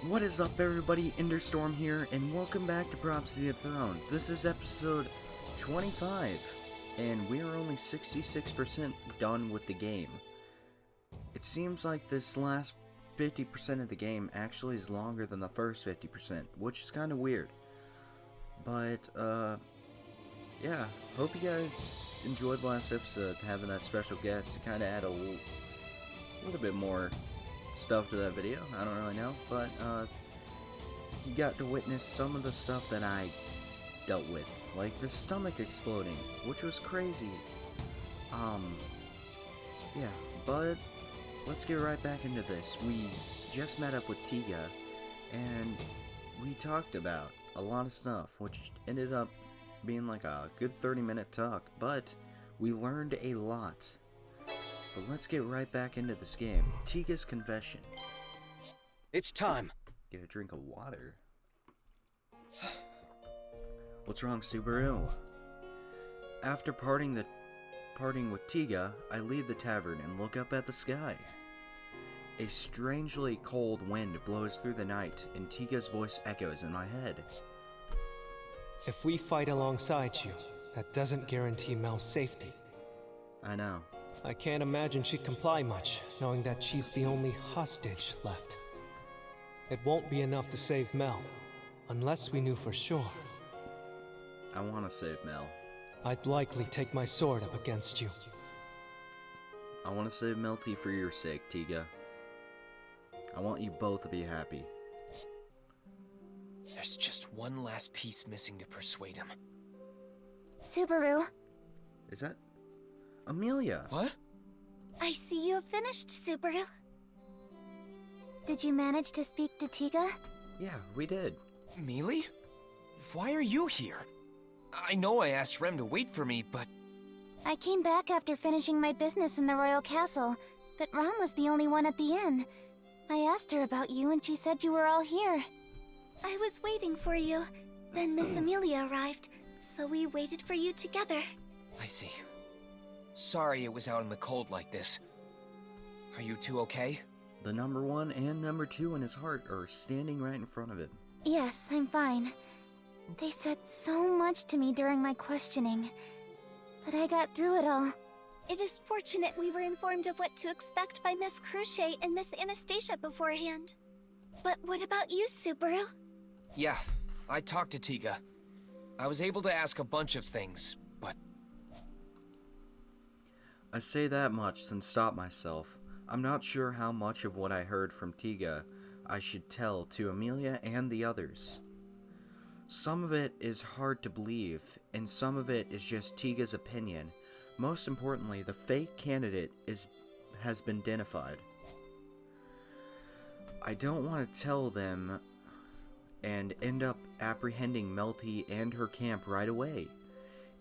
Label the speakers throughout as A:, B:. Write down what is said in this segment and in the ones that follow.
A: What is up, everybody? Enderstorm here, and welcome back to Prophecy of the Throne. This is episode 25, and we are only 66% done with the game. It seems like this last 50% of the game actually is longer than the first 50%, which is kind of weird. But, yeah, hope you guys enjoyed the last episode, having that special guest to kind of add a little bit more stuff to that video. I don't really know, but he got to witness some of the stuff that I dealt with, like the stomach exploding, which was crazy. Yeah, but let's get right back into this. We just met up with Tiga, and we talked about a lot of stuff, which ended up being like a good 30-minute talk, but we learned a lot. But let's get right back into this game. Tiga's confession.
B: It's time.
A: Get a drink of water. What's wrong, Subaru? After parting with Tiga, I leave the tavern and look up at the sky. A strangely cold wind blows through the night, and Tiga's voice echoes in my head.
C: If we fight alongside you, that doesn't guarantee Mel's safety.
A: I know.
C: I can't imagine she'd comply much, knowing that she's the only hostage left. It won't be enough to save Mel, unless we knew for sure.
A: I want to save Mel.
C: I'd likely take my sword up against you.
A: I want to save Melty for your sake, Tiga. I want you both to be happy.
B: There's just one last piece missing to persuade him.
D: Subaru,
A: Is that Amelia?
B: What?
D: I see you have finished, Subaru. Did you manage to speak to Tiga?
A: Yeah, we did.
B: Mealy? Why are you here? I know I asked Rem to wait for me, but...
D: I came back after finishing my business in the royal castle, but Ron was the only one at the inn. I asked her about you and she said you were all here. I was waiting for you. Then Miss Amelia arrived, so we waited for you together.
B: I see. Sorry it was out in the cold like this. Are you two okay?
A: The number 1 and number 2 in his heart are standing right in front of him.
D: Yes, I'm fine. They said so much to me during my questioning, but I got through it all. It is fortunate we were informed of what to expect by Miss Cruchet and Miss Anastasia beforehand. But what about you, Subaru?
B: Yeah, I talked to Tiga. I was able to ask a bunch of things, but...
A: I say that much, then stop myself. I'm not sure how much of what I heard from Tiga I should tell to Amelia and the others. Some of it is hard to believe, and some of it is just Tiga's opinion. Most importantly, the fake candidate has been identified. I don't want to tell them and end up apprehending Melty and her camp right away.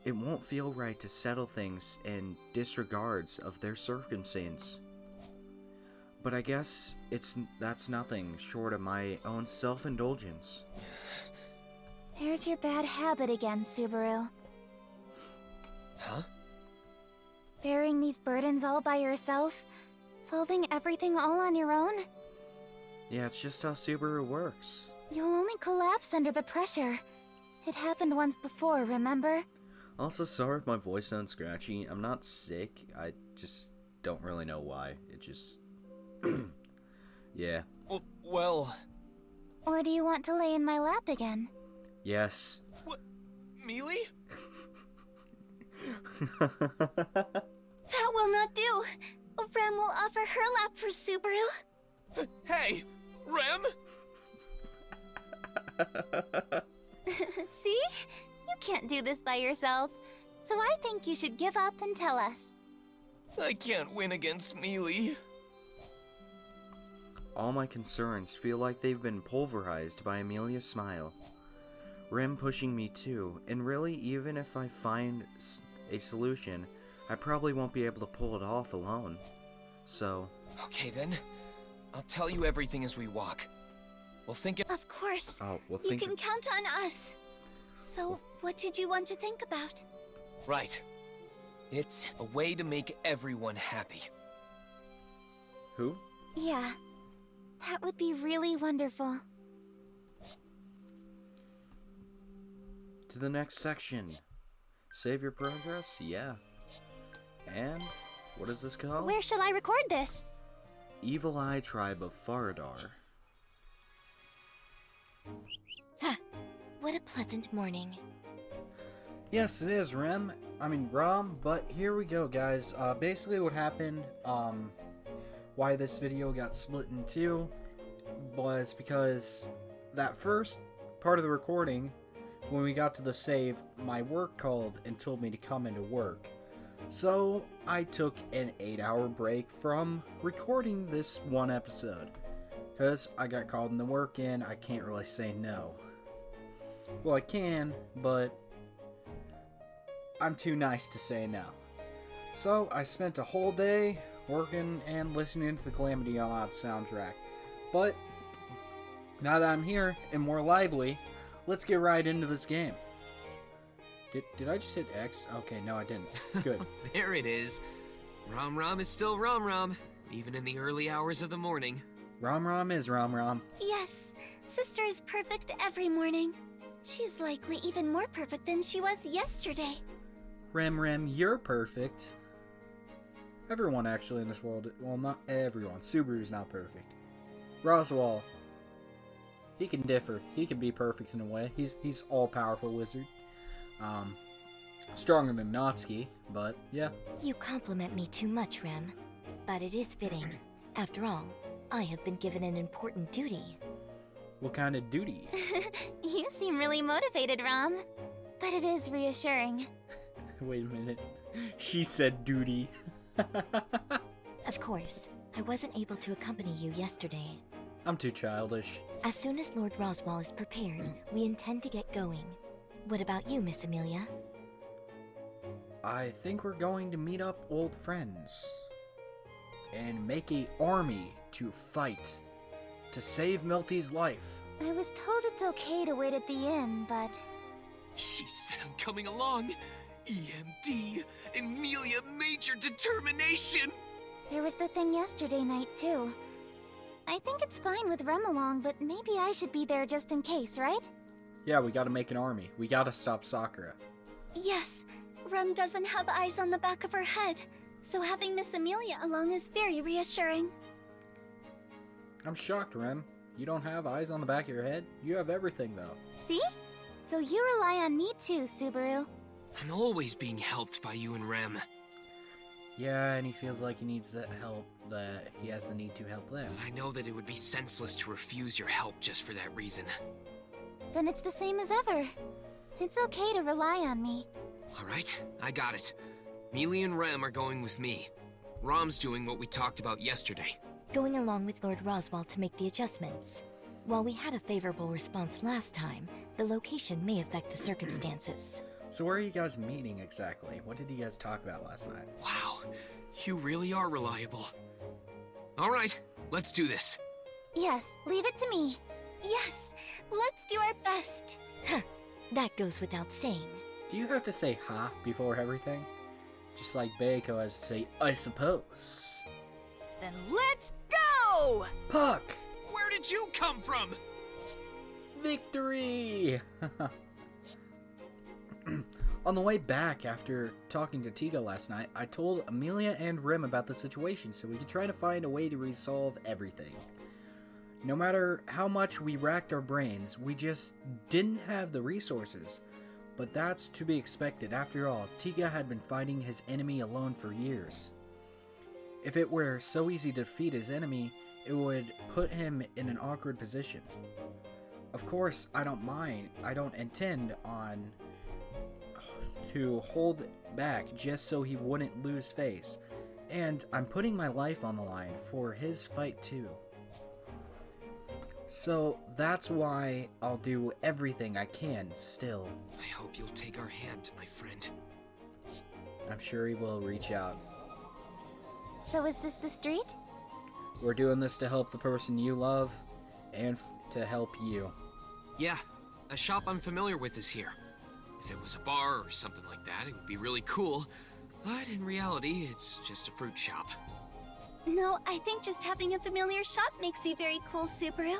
A: It won't feel right to settle things in disregards of their circumstance. But I guess that's nothing short of my own self-indulgence.
D: There's your bad habit again, Subaru.
B: Huh?
D: Bearing these burdens all by yourself? Solving everything all on your own?
A: Yeah, it's just how Subaru works.
D: You'll only collapse under the pressure. It happened once before, remember?
A: Also, sorry if my voice sounds scratchy. I'm not sick. I just don't really know why. It just... yeah.
B: Well...
D: Or do you want to lay in my lap again?
A: Yes.
B: What? Mealy?
D: That will not do! Rem will offer her lap for Subaru.
B: Hey! Rem?
D: See? You can't do this by yourself. So I think you should give up and tell us.
B: I can't win against Mealy.
A: All my concerns feel like they've been pulverized by Amelia's smile. Rem pushing me too, and really, even if I find a solution, I probably won't be able to pull it off alone. So...
B: Okay then. I'll tell you everything as we walk. We'll think it...
D: Of course.
A: Oh, well,
D: You can count on us. So, what did you want to think about?
B: Right. It's a way to make everyone happy.
A: Who?
D: Yeah. That would be really wonderful.
A: To the next section. Save your progress? Yeah. And what is this called?
D: Where shall I record this?
A: Evil Eye Tribe of Faradar.
D: What a pleasant morning.
A: Yes, it is, Rom, but here we go, guys. Basically what happened, why this video got split in two, was because that first part of the recording, when we got to the save, my work called and told me to come into work. So, I took an 8-hour break from recording this one episode, because I got called into work and I can't really say no. Well, I can, but I'm too nice to say no. So, I spent a whole day working and listening to the Calamity Unlocked soundtrack. But, now that I'm here and more lively, let's get right into this game. Did I just hit X? Okay, no I didn't. Good.
B: There it is. Rom is still Rom, even in the early hours of the morning.
A: Rom is Rom.
D: Yes, Sister is perfect every morning. She's likely even more perfect than she was yesterday.
A: Rem, you're perfect. Everyone actually in this world, well, not everyone. Subaru's not perfect. Roswaal, he can differ. He can be perfect in a way. He's all-powerful wizard. Stronger than Natsuki, but yeah.
E: You compliment me too much, Rem. But it is fitting. After all, I have been given an important duty.
A: What kind of duty?
D: You seem really motivated, Rom. But it is reassuring.
A: Wait a minute. She said duty.
E: Of course, I wasn't able to accompany you yesterday.
A: I'm too childish.
E: As soon as Lord Roswaal is prepared, we intend to get going. What about you, Miss Amelia?
A: I think we're going to meet up old friends. And make a army to fight. To save Milty's life.
D: I was told it's okay to wait at the inn, but...
B: She said I'm coming along. EMD, Emilia Major Determination!
D: There was the thing yesterday night, too. I think it's fine with Rem along, but maybe I should be there just in case, right?
A: Yeah, we gotta make an army. We gotta stop Sakura.
D: Yes, Rem doesn't have eyes on the back of her head, so having Miss Amelia along is very reassuring.
A: I'm shocked, Rem. You don't have eyes on the back of your head? You have everything, though.
D: See? So you rely on me too, Subaru.
B: I'm always being helped by you and Rem.
A: Yeah, and he feels like he needs that help, that he has the need to help them.
B: I know that it would be senseless to refuse your help just for that reason.
D: Then it's the same as ever. It's okay to rely on me.
B: Alright, I got it. Mealy and Rem are going with me. Rom's doing what we talked about yesterday.
E: Going along with Lord Roswaal to make the adjustments. While we had a favorable response last time, the location may affect the circumstances.
A: So where are you guys meeting exactly? What did you guys talk about last night?
B: Wow, you really are reliable. Alright, let's do this.
D: Yes, leave it to me. Yes, let's do our best.
E: That goes without saying.
A: Do you have to say ha before everything? Just like Beiko has to say, I suppose.
F: Then let's go!
A: Puck!
B: Where did you come from?
A: Victory! On the way back after talking to Tiga last night, I told Amelia and Rem about the situation so we could try to find a way to resolve everything. No matter how much we racked our brains, we just didn't have the resources. But that's to be expected. After all, Tiga had been fighting his enemy alone for years. If it were so easy to defeat his enemy, it would put him in an awkward position. Of course, I don't mind. I don't intend on to hold back just so he wouldn't lose face. And I'm putting my life on the line for his fight too. So that's why I'll do everything I can still.
B: I hope you'll take our hand, my friend.
A: I'm sure he will reach out.
D: So is this the street?
A: We're doing this to help the person you love and to help you.
B: Yeah, a shop I'm familiar with is here. If it was a bar or something like that, it would be really cool. But in reality, it's just a fruit shop.
D: No, I think just having a familiar shop makes you very cool, Subaru.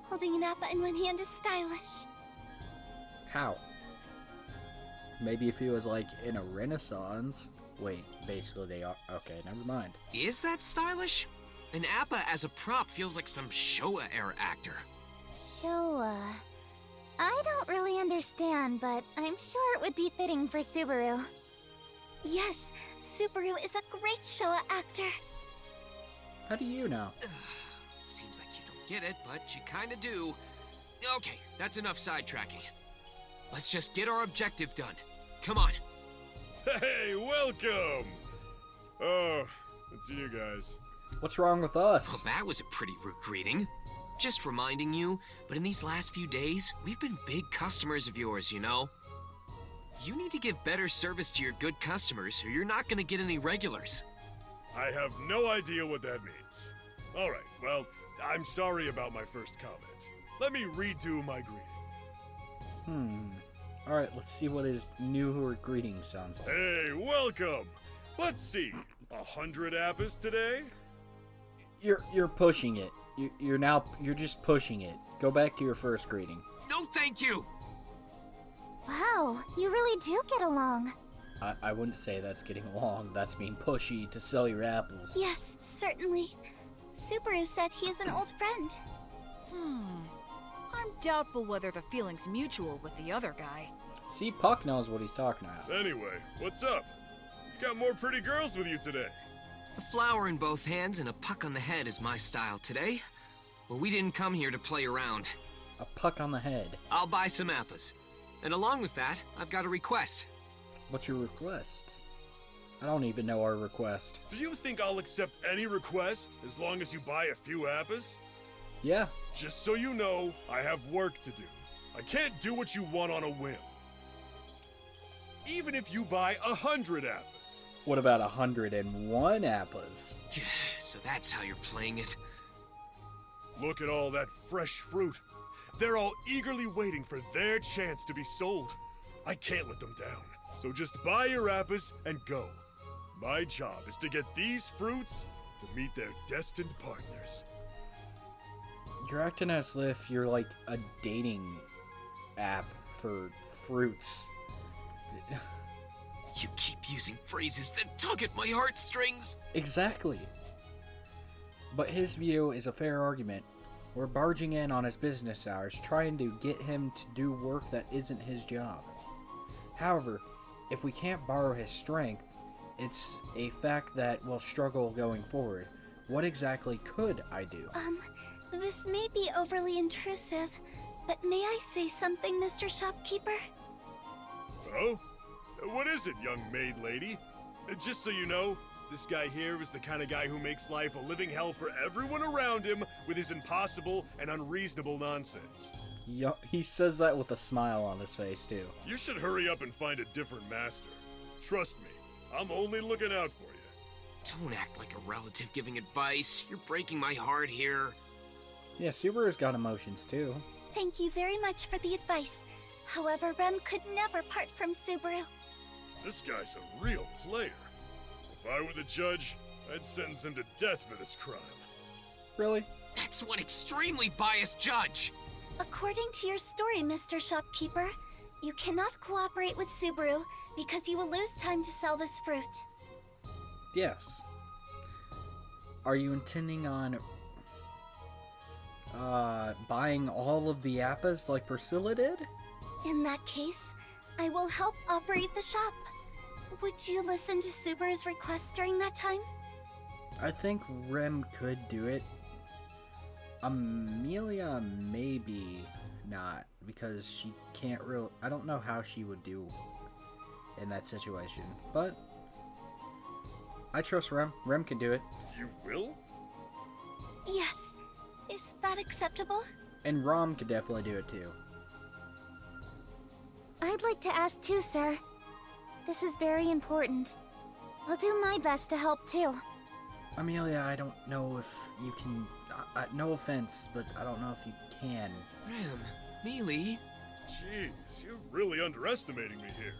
D: Holding an appa in one hand is stylish.
A: How? Maybe if he was like in a renaissance. Wait, basically they are. Okay, never mind.
B: Is that stylish? An Appa as a prop feels like some Showa-era actor.
D: Showa. I don't really understand, but I'm sure it would be fitting for Subaru. Yes, Subaru is a great Showa actor.
A: How do you know?
B: Seems like you don't get it, but you kinda do. Okay, that's enough sidetracking. Let's just get our objective done. Come on.
G: Hey, welcome! Oh, it's you guys.
A: What's wrong with
B: Well,
A: us?
B: that was a pretty rude greeting. Just reminding you, but in these last few days, we've been big customers of yours, you know? You need to give better service to your good customers, or you're not gonna get any regulars.
G: I have no idea what that means. Alright, well, I'm sorry about my first comment. Let me redo my greeting.
A: Alright, let's see what his newer greeting sounds like.
G: Hey, welcome! Let's see, 100 appas today?
A: You're pushing it. You're just pushing it. Go back to your first greeting.
B: No, thank you!
D: Wow, you really do get along.
A: I wouldn't say that's getting along. That's being pushy to sell your apples.
D: Yes, certainly. Subaru said he is an old friend.
F: I'm doubtful whether the feeling's mutual with the other guy.
A: See, Puck knows what he's talking about.
G: Anyway, what's up? You've got more pretty girls with you today.
B: A flower in both hands and a puck on the head is my style today. Well, we didn't come here to play around.
A: A puck on the head.
B: I'll buy some appas. And along with that, I've got a request.
A: What's your request? I don't even know our request.
G: Do you think I'll accept any request as long as you buy a few appas?
A: Yeah,
G: Just so you know, I have work to do. I can't do what you want on a whim. Even if you buy 100 appas.
A: what about 101 appas?
B: So that's how you're playing it.
G: Look at all that fresh fruit. They're all eagerly waiting for their chance to be sold. I can't let them down. So just buy your appas and go. My job is to get these fruits to meet their destined partners.
A: You're acting as if you're like a dating app for fruits.
B: You keep using phrases that tug at my heartstrings.
A: Exactly. But his view is a fair argument. We're barging in on his business hours, trying to get him to do work that isn't his job. However, if we can't borrow his strength, it's a fact that we'll struggle going forward. What exactly could I do?
D: This may be overly intrusive, but may I say something, Mr. Shopkeeper?
G: Oh? What is it, young maid lady? Just so you know, this guy here is the kind of guy who makes life a living hell for everyone around him with his impossible and unreasonable nonsense.
A: He says that with a smile on his face, too.
G: You should hurry up and find a different master. Trust me, I'm only looking out for you.
B: Don't act like a relative giving advice. You're breaking my heart here.
A: Yeah, Subaru's got emotions, too.
D: Thank you very much for the advice. However, Rem could never part from Subaru.
G: This guy's a real player. If I were the judge, I'd sentence him to death for this crime.
A: Really?
B: That's one extremely biased judge.
D: According to your story, Mr. Shopkeeper, you cannot cooperate with Subaru because you will lose time to sell this fruit.
A: Yes. Are you intending on buying all of the appas like Priscilla did?
D: In that case, I will help operate the shop. Would you listen to Subaru's request during that time?
A: I think Rem could do it. Amelia maybe not, because she can't I don't know how she would do in that situation, but I trust Rem. Rem can do it.
G: You will?
D: Yes. Is that acceptable?
A: And Rom could definitely do it too.
D: I'd like to ask too, sir. This is very important. I'll do my best to help too.
A: Amelia, I don't know if you can... no offense, but I don't know if you can.
B: Rem, Mealy.
G: Jeez, you're really underestimating me here.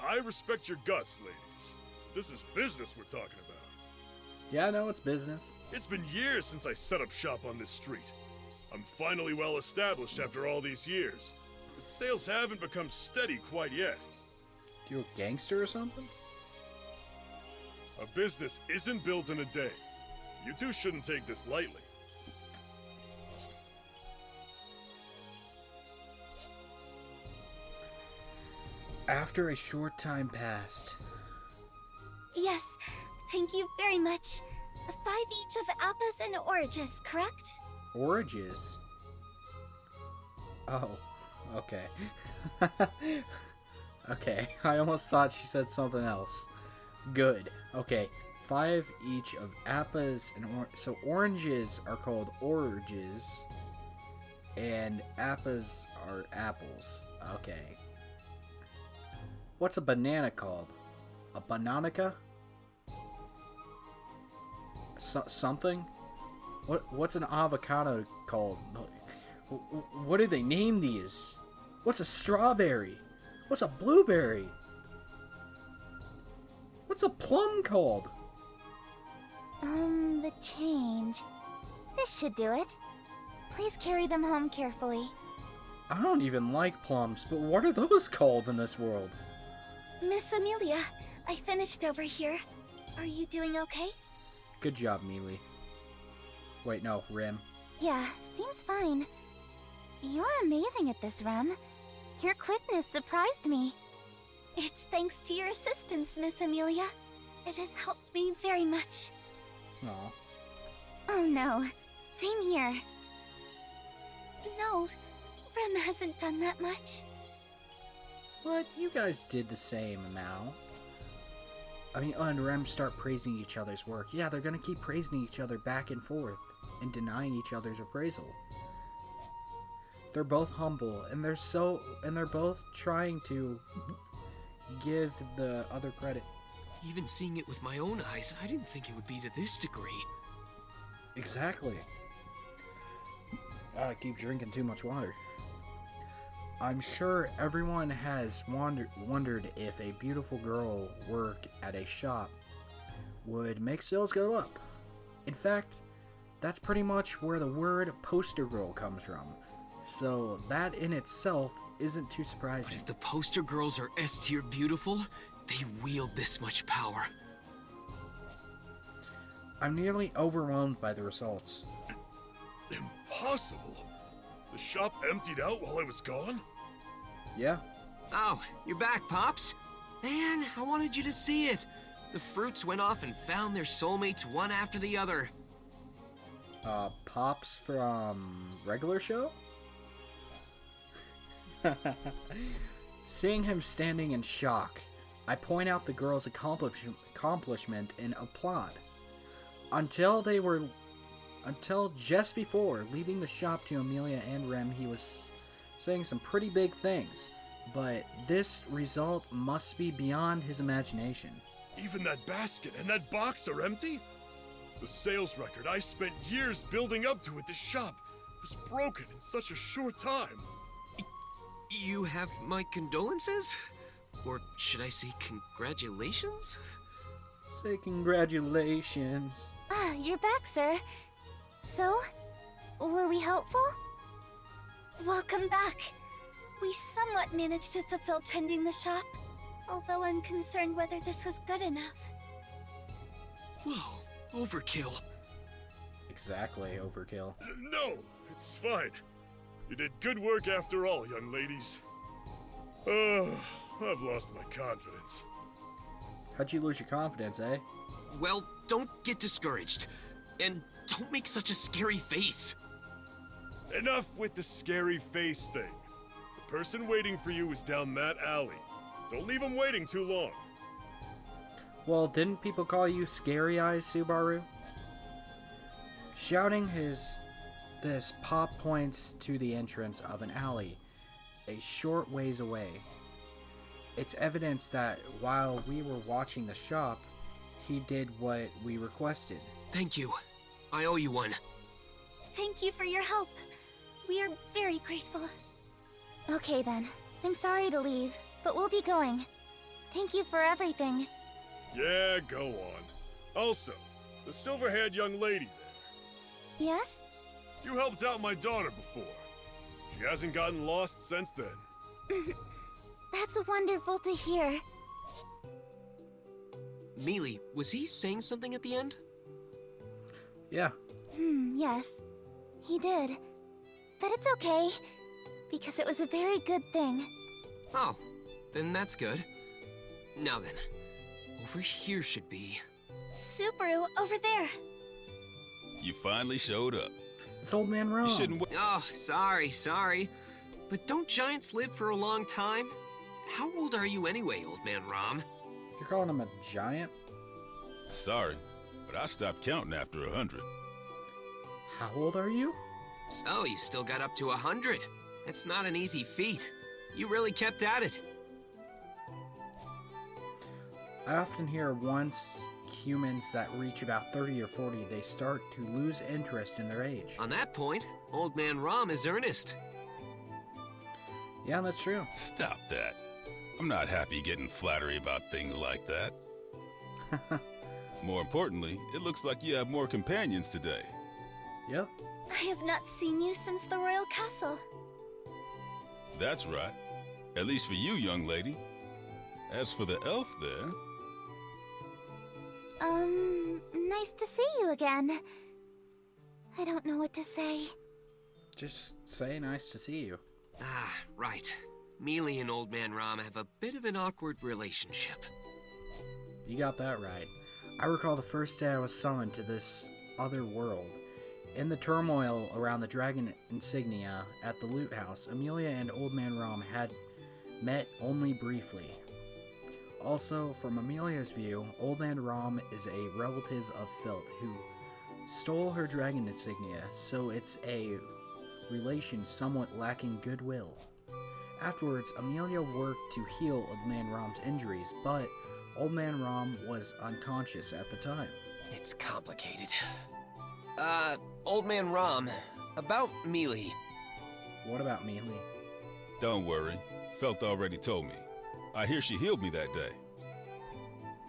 G: I respect your guts, ladies. This is business we're talking about.
A: Yeah, no, it's business.
G: It's been years since I set up shop on this street. I'm finally well established after all these years, but sales haven't become steady quite yet.
A: You a gangster or something?
G: A business isn't built in a day. You two shouldn't take this lightly.
A: After a short time passed.
D: Yes, thank you very much. 5 each of Appas and Oranges, correct?
A: Oranges? Oh, okay. Okay, I almost thought she said something else. Good. Okay, 5 each of Appas and so oranges are called oranges, and Appas are apples. Okay. What's a banana called? A bananica? Something? What's an avocado called? What do they name these? What's a strawberry? What's a blueberry? What's a plum called?
D: The change. This should do it. Please carry them home carefully.
A: I don't even like plums, but what are those called in this world?
D: Miss Amelia, I finished over here. Are you doing okay?
A: Good job, Mealy. Wait, no, Rem.
D: Yeah, seems fine. You're amazing at this, Rem. Your quickness surprised me. It's thanks to your assistance, Miss Amelia. It has helped me very much.
A: Aw.
D: Oh no, same here. No, Rem hasn't done that much.
A: But you guys did the same amount. I mean, and Rem start praising each other's work. Yeah, they're gonna keep praising each other back and forth and denying each other's appraisal. They're both humble, and they're both trying to give the other credit.
B: Even seeing it with my own eyes, I didn't think it would be to this degree.
A: Exactly. I keep drinking too much water. I'm sure everyone has wondered if a beautiful girl work at a shop would make sales go up. In fact, that's pretty much where the word poster girl comes from. So that in itself isn't too
B: But
A: surprising.
B: if the poster girls are S-tier beautiful, they wield this much power.
A: I'm nearly overwhelmed by the results.
G: Impossible! The shop emptied out while I was gone?
A: Yeah,
B: Oh, you're back, Pops. Man, I wanted you to see it. The fruits went off and found their soulmates one after the other.
A: Pops from regular show? Seeing him standing in shock, I point out the girl's accomplishment and applaud. Until just before leaving the shop to Amelia and Rem, he was saying some pretty big things, but this result must be beyond his imagination.
G: Even that basket and that box are empty? The sales record I spent years building up to at this shop was broken in such a short time.
B: You have my condolences? Or should I say congratulations?
A: Say congratulations.
D: Ah, you're back, sir. So, were we helpful? Welcome back. We somewhat managed to fulfill tending the shop, although I'm concerned whether this was good enough.
B: Whoa, overkill.
A: Exactly, overkill.
G: No, it's fine. You did good work after all, young ladies. I've lost my confidence.
A: How'd you lose your confidence, eh?
B: Well, don't get discouraged. And don't make such a scary face.
G: Enough with the scary face thing. The person waiting for you is down that alley. Don't leave him waiting too long.
A: Well, didn't people call you Scary Eyes, Subaru? Shouting this, Pop points to the entrance of an alley, a short ways away. It's evidence that while we were watching the shop, he did what we requested.
B: Thank you. I owe you one.
D: Thank you for your help. We are very grateful. Okay then. I'm sorry to leave, but we'll be going. Thank you for everything.
G: Yeah, go on. Also, The silver-haired young lady there.
D: Yes?
G: You helped out my daughter before. She hasn't gotten lost since then.
D: That's wonderful to hear.
B: Mealy, was he saying something at the end?
A: Yeah.
D: Yes. He did. But it's okay, because it was a very good thing.
B: Oh, then that's good. Now then, over here should be...
D: Subaru, over there.
H: You finally showed up.
A: It's Old Man Rom.
H: You shouldn't wait.
B: Oh, sorry. But don't giants live for a long time? How old are you anyway, Old Man Rom?
A: You're calling him a giant?
H: Sorry, but I stopped counting after 100.
A: How old are you?
B: So, you still got up to 100. That's not an easy feat. You really kept at it.
A: I often hear once humans that reach about 30 or 40, they start to lose interest in their age.
B: On that point, Old Man Rom is earnest.
A: Yeah, that's true.
H: Stop that. I'm not happy getting flattery about things like that. More importantly, it looks like you have more companions today.
A: Yep.
D: I have not seen you since the Royal Castle.
H: That's right. At least for you, young lady. As for the elf there...
D: Nice to see you again. I don't know what to say.
A: Just say nice to see you.
B: Ah, right. Mealy and Old Man Rom have a bit of an awkward relationship.
A: You got that right. I recall the first day I was summoned to this other world. In the turmoil around the dragon insignia at the loot house, Amelia and Old Man Rom had met only briefly. Also, from Amelia's view, Old Man Rom is a relative of Felt who stole her dragon insignia, so it's a relation somewhat lacking goodwill. Afterwards, Amelia worked to heal Old Man Rom's injuries, but Old Man Rom was unconscious at the time.
B: It's complicated. Old Man Rom, about Mealy.
A: What about Mealy?
H: Don't worry. Felt already told me. I hear she healed me that day.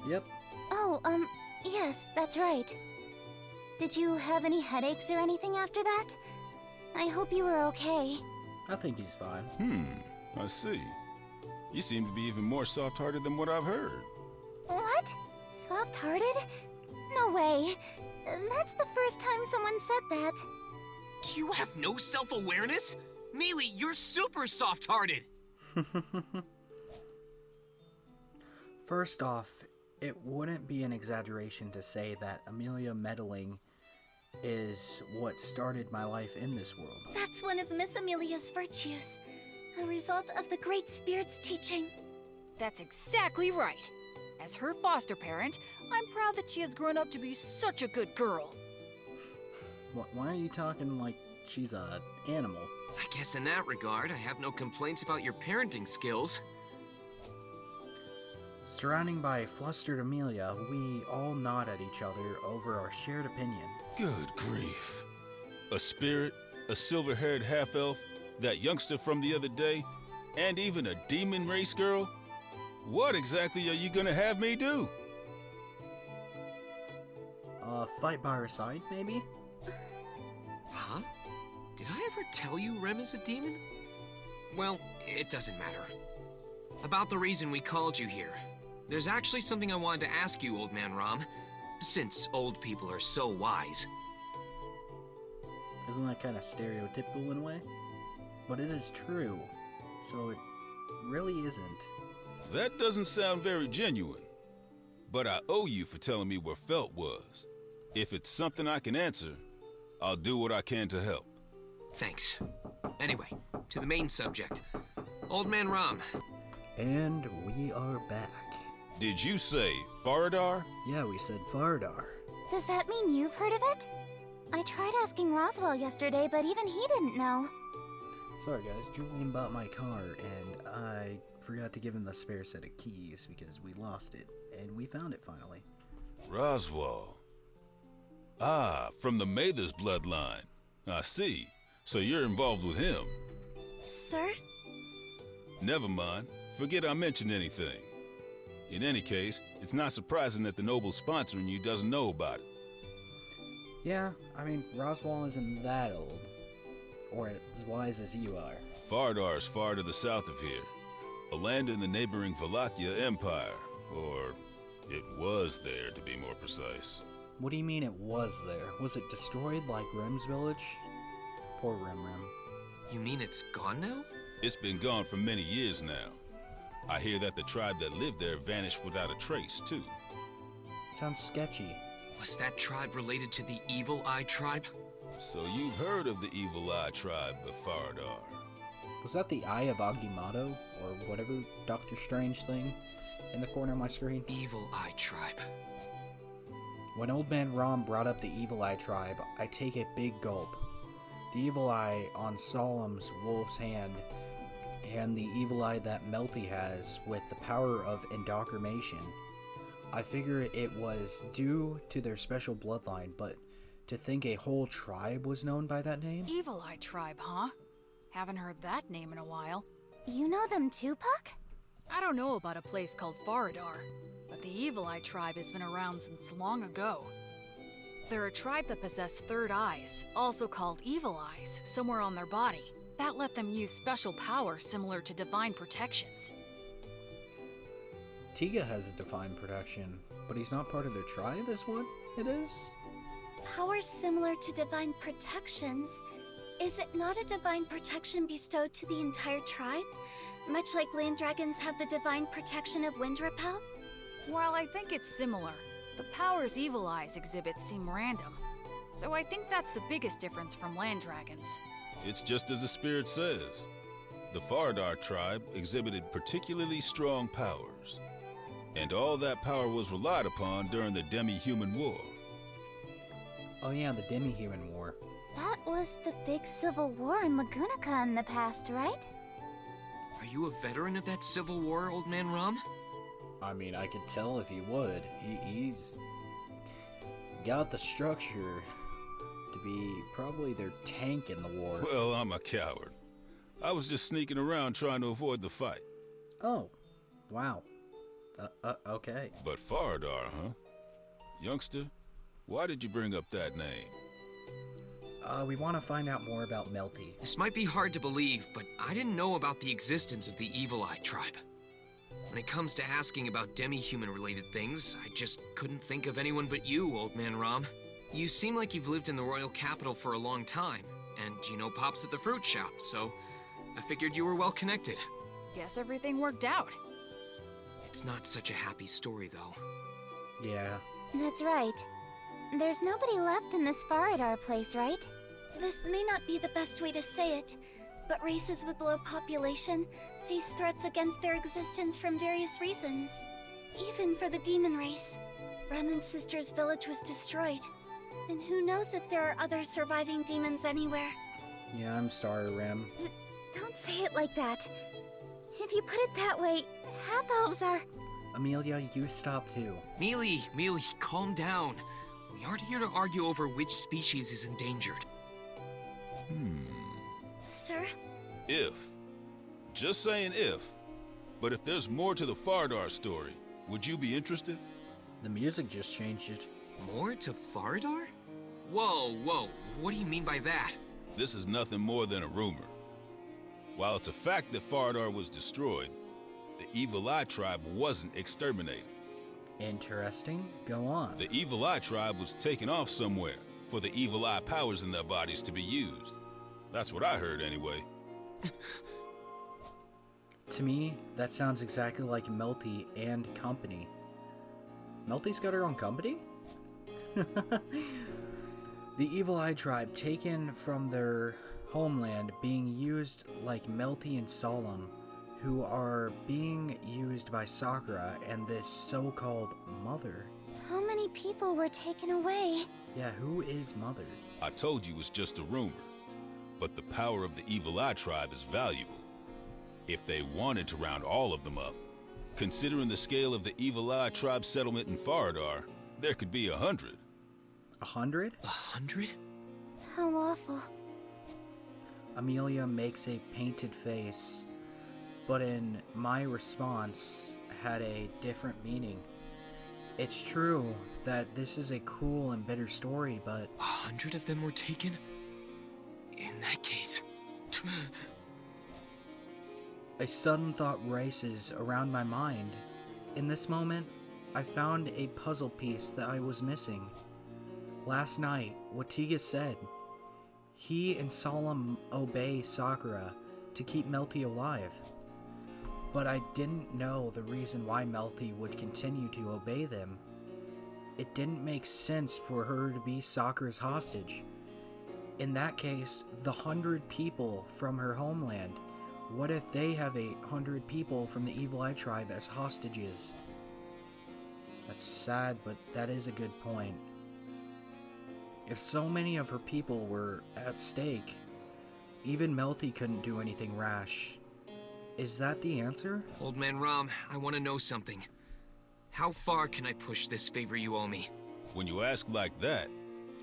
A: Yep.
D: Oh, yes, that's right. Did you have any headaches or anything after that? I hope you were okay.
A: I think he's fine.
H: I see. You seem to be even more soft-hearted than what I've heard.
D: What? Soft-hearted? No way. That's the first time someone said that.
B: Do you have no self-awareness? Mealy, you're super soft-hearted!
A: First off, it wouldn't be an exaggeration to say that Amelia meddling is what started my life in this world.
D: That's one of Miss Amelia's virtues. A result of the Great Spirit's teaching.
F: That's exactly right. As her foster parent, I'm proud that she has grown up to be such a good girl.
A: Why are you talking like she's an animal?
B: I guess in that regard, I have no complaints about your parenting skills.
A: Surrounding by flustered Amelia, we all nod at each other over our shared opinion.
H: Good grief. A spirit, a silver-haired half-elf, that youngster from the other day, and even a demon race girl? What exactly are you gonna have me do?
A: Fight by her side, maybe?
B: Huh? Did I ever tell you Rem is a demon? Well, it doesn't matter. About the reason we called you here. There's actually something I wanted to ask you, Old Man Rom, since old people are so wise.
A: Isn't that kind of stereotypical in a way? But it is true, so it really isn't.
H: That doesn't sound very genuine. But I owe you for telling me where Felt was. If it's something I can answer, I'll do what I can to help.
B: Thanks. Anyway, to the main subject. Old Man Rom.
A: And we are back.
H: Did you say Faradar?
A: Yeah, we said Fardar.
D: Does that mean you've heard of it? I tried asking Roswell yesterday, but even he didn't know.
A: Sorry guys, Julian bought my car and I forgot to give him the spare set of keys because we lost it, and we found it finally.
H: Roswell. Ah, from the Mathers bloodline. I see. So you're involved with him.
D: Sir?
H: Never mind. Forget I mentioned anything. In any case, it's not surprising that the noble sponsoring you doesn't know about it.
A: Yeah, I mean, Roswell isn't that old. Or as wise as you are.
H: Fardar is far to the south of here. A land in the neighboring Valakia Empire. Or, it was there, to be more precise.
A: What do you mean it was there? Was it destroyed like Rem's village? Poor Rem.
B: You mean it's gone now?
H: It's been gone for many years now. I hear that the tribe that lived there vanished without a trace, too.
A: Sounds sketchy.
B: Was that tribe related to the Evil Eye tribe?
H: So you've heard of the Evil Eye tribe of Fardar.
A: Was that the Eye of Agamotto? Or whatever Doctor Strange thing in the corner of my screen?
B: Evil Eye tribe.
A: When Old Man Rom brought up the Evil Eye tribe, I take a big gulp. The Evil Eye on Solemn's wolf's hand, and the Evil Eye that Melty has with the power of endocrination. I figure it was due to their special bloodline, but to think a whole tribe was known by that name?
F: Evil Eye Tribe, huh? Haven't heard that name in a while.
D: You know them too, Puck?
F: I don't know about a place called Faradar, but the Evil Eye Tribe has been around since long ago. They're a tribe that possess third eyes, also called Evil Eyes, somewhere on their body. That let them use special power similar to divine protections.
A: Tiga has a divine protection, but he's not part of their tribe, is what it is?
D: Powers similar to divine protections. Is it not a divine protection bestowed to the entire tribe? Much like land dragons have the divine protection of wind repel?
F: While I think it's similar, the powers Evil Eyes exhibit seem random. So I think that's the biggest difference from land dragons.
H: It's just as the spirit says. The Fardar tribe exhibited particularly strong powers. And all that power was relied upon during the Demi-Human War.
A: Oh yeah, the Demi-Human War.
D: That was the big civil war in Lagunica in the past, right?
B: Are you a veteran of that Civil War, Old Man Rom?
A: I mean, I could tell if he would. He's got the structure to be probably their tank in the war.
H: Well, I'm a coward. I was just sneaking around trying to avoid the fight.
A: Oh, wow. Okay.
H: But Faradar, huh? Youngster, why did you bring up that name?
A: We want to find out more about Melty.
B: This might be hard to believe, but I didn't know about the existence of the Evil Eye tribe. When it comes to asking about demi-human related things, I just couldn't think of anyone but you, Old Man Rom. You seem like you've lived in the royal capital for a long time, and you know Pops at the fruit shop, so I figured you were well connected.
F: Guess everything worked out.
B: It's not such a happy story, though.
A: Yeah.
D: That's right. There's nobody left in this Faradar place, right? This may not be the best way to say it, but races with low population face threats against their existence from various reasons. Even for the demon race. Ramon's sister's village was destroyed. And who knows if there are other surviving demons anywhere.
A: Yeah, I'm sorry, Rem.
D: Don't say it like that. If you put it that way, half-elves are...
A: Amelia, you stop too.
B: Mealy, calm down. We aren't here to argue over which species is endangered.
D: Sir?
H: If. Just saying if. But if there's more to the Fardar story, would you be interested?
A: The music just changed it.
B: More to Faradar? Whoa, what do you mean by that?
H: This is nothing more than a rumor. While it's a fact that Fardar was destroyed, the Evil Eye tribe wasn't exterminated.
A: Interesting. Go on.
H: The Evil Eye tribe was taken off somewhere for the Evil Eye powers in their bodies to be used. That's what I heard anyway.
A: To me, that sounds exactly like Melty and company. Melty's got her own company? The Evil Eye tribe taken from their homeland being used like Melty and Solemn, who are being used by Sakura and this so-called mother.
D: How many people were taken away?
A: Yeah, who is mother?
H: I told you it was just a rumor. But the power of the Evil Eye tribe is valuable. If they wanted to round all of them up, considering the scale of the Evil Eye tribe settlement in Faradar, there could be 100.
A: 100?
B: 100?
D: How awful.
A: Amelia makes a painted face, but in my response had a different meaning. It's true that this is a cruel and bitter story, but
B: 100 of them were taken? In that case...
A: a sudden thought races around my mind. In this moment, I found a puzzle piece that I was missing. Last night, Watiga said he and Solemn obey Sakura to keep Melty alive. But I didn't know the reason why Melty would continue to obey them. It didn't make sense for her to be Sakura's hostage. In that case, the 100 people from her homeland, what if they have 100 people from the Evil Eye tribe as hostages? That's sad, but that is a good point. If so many of her people were at stake, even Melty couldn't do anything rash. Is that the answer?
B: Old Man Rom, I want to know something. How far can I push this favor you owe me?
H: When you ask like that,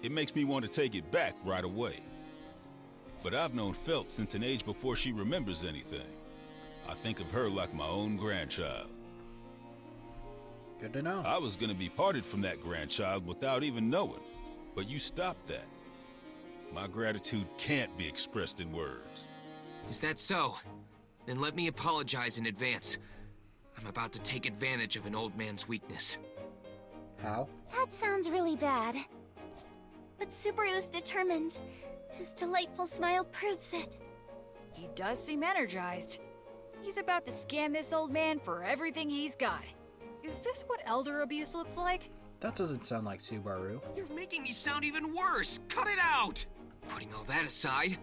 H: it makes me want to take it back right away. But I've known Felt since an age before she remembers anything. I think of her like my own grandchild.
A: Good to know.
H: I was gonna be parted from that grandchild without even knowing, but you stopped that. My gratitude can't be expressed in words.
B: Is that so? Then let me apologize in advance. I'm about to take advantage of an old man's weakness.
A: How?
D: That sounds really bad. But Subaru is determined. His delightful smile proves it.
F: He does seem energized. He's about to scan this old man for everything he's got. Is this what elder abuse looks like?
A: That doesn't sound like Subaru.
B: You're making me sound even worse! Cut it out! Putting all that aside,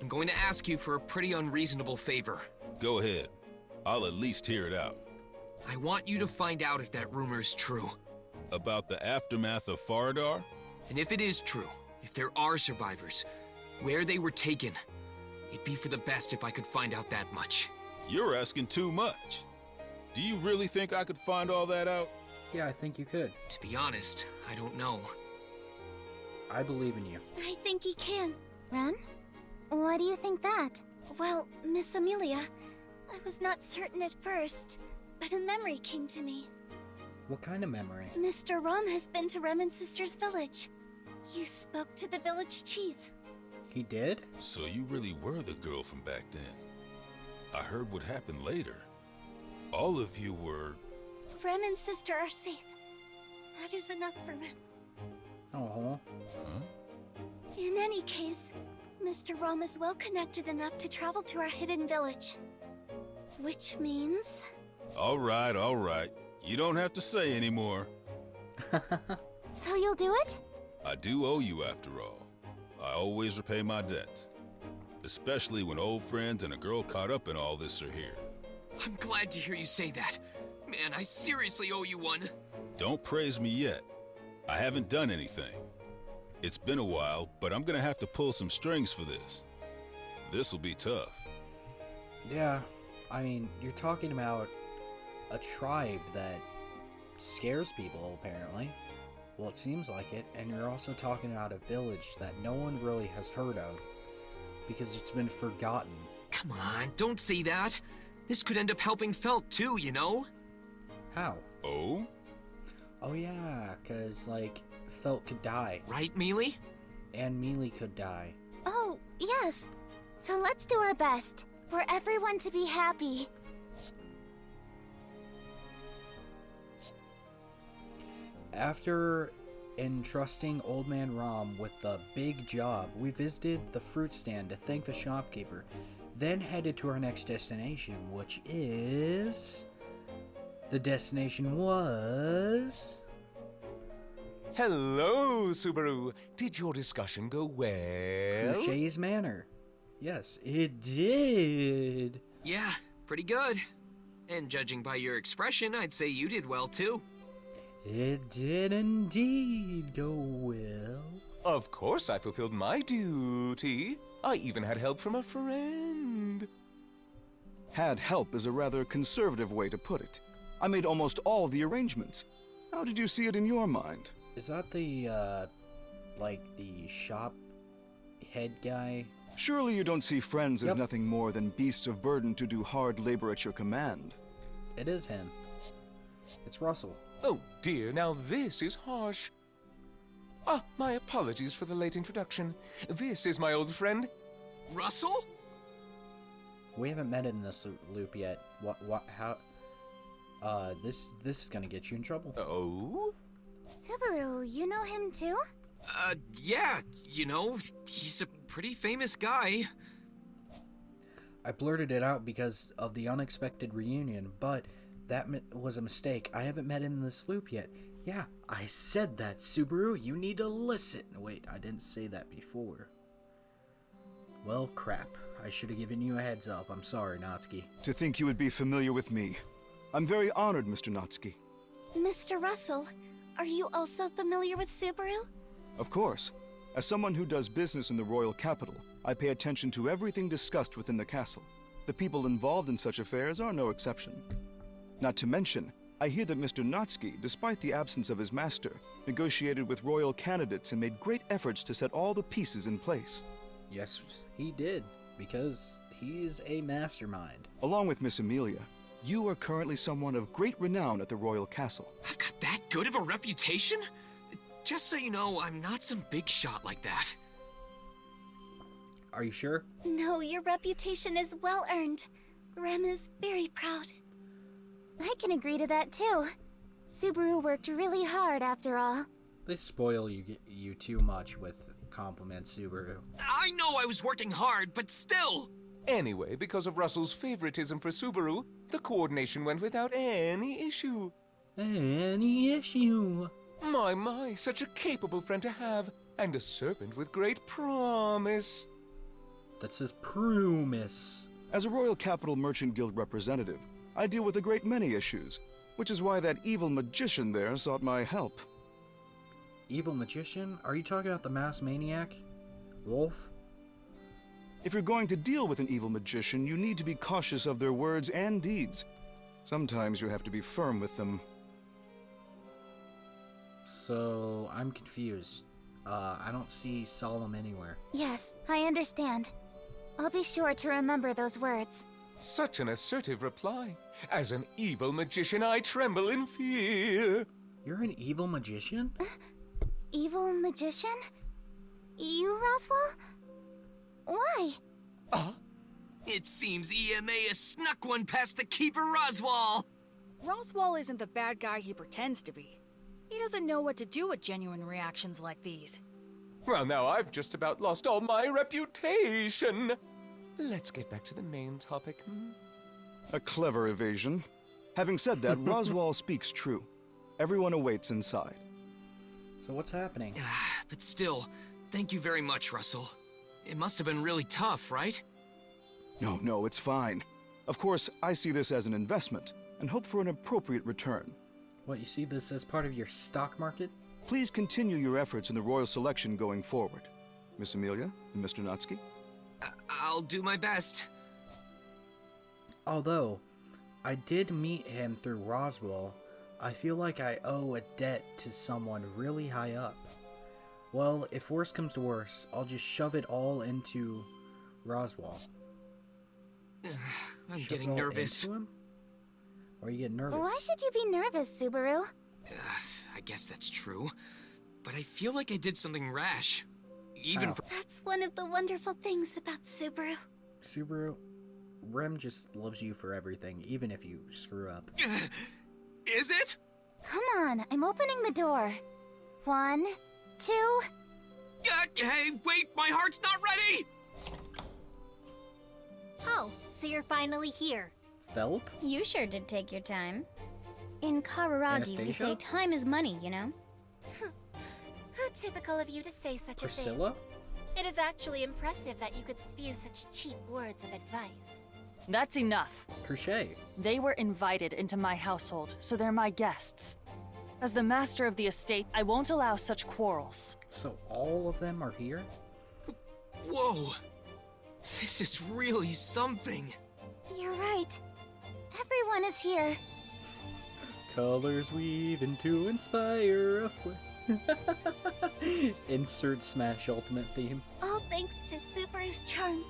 B: I'm going to ask you for a pretty unreasonable favor.
H: Go ahead. I'll at least hear it out.
B: I want you to find out if that rumor is true.
H: About the aftermath of Faradar?
B: And if it is true, if there are survivors, where they were taken, it'd be for the best if I could find out that much.
H: You're asking too much. Do you really think I could find all that out?
A: Yeah, I think you could.
B: To be honest, I don't know.
A: I believe in you.
D: I think he can. Ren? Why do you think that? Well, Miss Amelia, I was not certain at first, but a memory came to me.
A: What kind of memory?
D: Mr. Rom has been to Rem and Sister's village. You spoke to the village chief.
A: He did?
H: So you really were the girl from back then. I heard what happened later. All of you were...
D: Rem and Sister are safe. That is enough for Rem.
A: Oh.
H: Huh?
D: In any case, Mr. Rom is well connected enough to travel to our hidden village. Which means...
H: All right. You don't have to say anymore.
D: So you'll do it?
H: I do owe you after all. I always repay my debts. Especially when old friends and a girl caught up in all this are here.
B: I'm glad to hear you say that. Man, I seriously owe you one.
H: Don't praise me yet. I haven't done anything. It's been a while, but I'm gonna have to pull some strings for this. This'll be tough.
A: Yeah, I mean, you're talking about a tribe that scares people, apparently. Well, it seems like it, and you're also talking about a village that no one really has heard of, because it's been forgotten.
B: Come on, don't say that. This could end up helping Felt too, you know?
A: How?
H: Oh?
A: Oh yeah, cause, like, Felt could die,
B: Right, Mealy?
A: and Mealy could die.
D: Oh, yes. So let's do our best, for everyone to be happy.
A: After entrusting Old Man Rom with the big job, we visited the fruit stand to thank the shopkeeper, then headed to our next destination, which is... The destination was...
I: Hello, Subaru. Did your discussion go well?
A: Cruchet's Manor. Yes, it did.
B: Yeah, pretty good. And judging by your expression, I'd say you did well too.
A: It did indeed go well.
I: Of course I fulfilled my duty. I even had help from a friend.
J: Had help is a rather conservative way to put it. I made almost all the arrangements. How did you see it in your mind?
A: Is that the, like, the shop head guy?
J: Surely you don't see friends as
A: Yep.
J: nothing more than beasts of burden to do hard labor at your command.
A: It is him. It's Russell.
I: Oh dear, now this is harsh. Ah, my apologies for the late introduction. This is my old friend.
B: Russell?
A: We haven't met in this loop yet. How? This is gonna get you in trouble.
I: Oh?
D: Subaru, you know him too?
B: Yeah, you know, he's a pretty famous guy.
A: I blurted it out because of the unexpected reunion, but that was a mistake. I haven't met in this loop yet. Yeah, I said that, Subaru. You need to listen. Wait, I didn't say that before. Well, crap. I should have given you a heads up. I'm sorry, Natsuki.
J: To think you would be familiar with me. I'm very honored, Mr. Natsuki.
D: Mr. Russell, are you also familiar with Subaru?
J: Of course. As someone who does business in the royal capital, I pay attention to everything discussed within the castle. The people involved in such affairs are no exception. Not to mention, I hear that Mr. Natsuki, despite the absence of his master, negotiated with royal candidates and made great efforts to set all the pieces in place.
A: Yes, he did, because he's a mastermind.
J: Along with Miss Amelia, you are currently someone of great renown at the royal castle.
B: I've got that good of a reputation? Just so you know, I'm not some big shot like that.
A: Are you sure?
D: No, your reputation is well earned. Rem is very proud. I can agree to that too. Subaru worked really hard after all.
A: They spoil you too much with compliments, Subaru.
B: I know I was working hard, but still!
I: Anyway, because of Russell's favoritism for Subaru, the coordination went without any issue.
A: Any issue?
I: My, such a capable friend to have, and a servant with great promise.
A: That says promise.
J: As a Royal Capital Merchant Guild representative, I deal with a great many issues, which is why that evil magician there sought my help.
A: Evil magician? Are you talking about the masked maniac? Wolf?
J: If you're going to deal with an evil magician, you need to be cautious of their words and deeds. Sometimes you have to be firm with them.
A: So, I'm confused. I don't see Solemn anywhere.
D: Yes, I understand. I'll be sure to remember those words.
I: Such an assertive reply. As an evil magician, I tremble in fear.
A: You're an evil magician?
D: Evil magician? You, Roswell? Why?
B: It seems EMA has snuck one past the Keeper Roswell!
F: Roswell isn't the bad guy he pretends to be. He doesn't know what to do with genuine reactions like these.
I: Well, now I've just about lost all my reputation. Let's get back to the main topic.
J: A clever evasion. Having said that, Roswell speaks true. Everyone awaits inside.
A: So what's happening?
B: But still, thank you very much, Russell. It must have been really tough, right?
J: No, it's fine. Of course, I see this as an investment, and hope for an appropriate return.
A: What, you see this as part of your stock market?
J: Please continue your efforts in the royal selection going forward. Miss Amelia and Mr. Natsuki?
B: I'll do my best.
A: Although, I did meet him through Roswell, I feel like I owe a debt to someone really high up. Well, if worse comes to worse, I'll just shove it all into Roswell.
B: I'm
A: Shove
B: getting
A: it all
B: nervous.
A: into him? Or are you getting nervous?
D: Why should you be nervous, Subaru?
B: I guess that's true. But I feel like I did something rash. Even
A: Ow.
B: for...
D: That's one of the wonderful things about Subaru.
A: Subaru, Rem just loves you for everything, even if you screw up.
B: Is it?
D: Come on, I'm opening the door. 1, 2...
B: Hey, wait, my heart's not ready!
K: Oh, so you're finally here.
A: Felt?
K: You sure did take your time. In Kararagi, we
A: Anastasia?
K: say time is money, you know?
D: How typical of you to say such a thing.
A: Priscilla?
D: It is actually impressive that you could spew such cheap words of advice.
F: That's enough.
A: Crochet.
F: They were invited into my household, so they're my guests. As the master of the estate, I won't allow such quarrels.
A: So all of them are here?
B: Whoa! This is really something.
D: You're right. Everyone is here.
A: Colors weaving to inspire a Insert Smash Ultimate theme.
D: All thanks to Subaru's charm.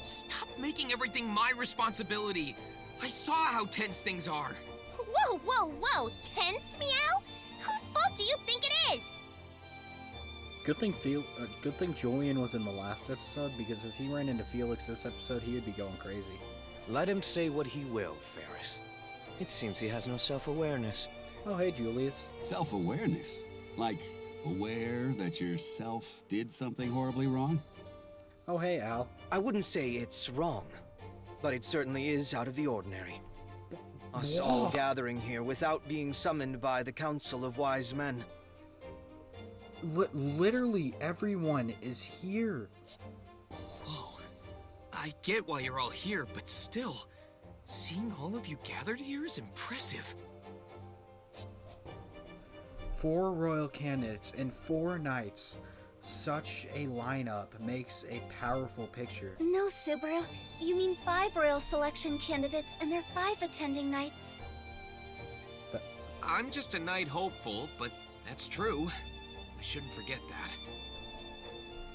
B: Stop making everything my responsibility. I saw how tense things are.
K: Whoa, whoa, whoa! Tense, Meow? Whose fault do you think it is?
A: Good thing Julian was in the last episode, because if he ran into Felix this episode, he would be going crazy.
L: Let him say what he will, Ferris. It seems he has no self-awareness.
A: Oh, hey, Julius.
M: Self-awareness? Like, aware that yourself did something horribly wrong?
A: Oh, hey, Al.
N: I wouldn't say it's wrong, but it certainly is out of the ordinary. Us all gathering here without being summoned by the Council of Wise Men.
A: Literally everyone is here.
B: Whoa. I get why you're all here, but still, seeing all of you gathered here is impressive.
A: 4 royal candidates and 4 knights. Such a lineup makes a powerful picture.
D: No, Subaru. You mean 5 royal selection candidates and their 5 attending knights.
B: I'm just a knight hopeful, but that's true. I shouldn't forget that.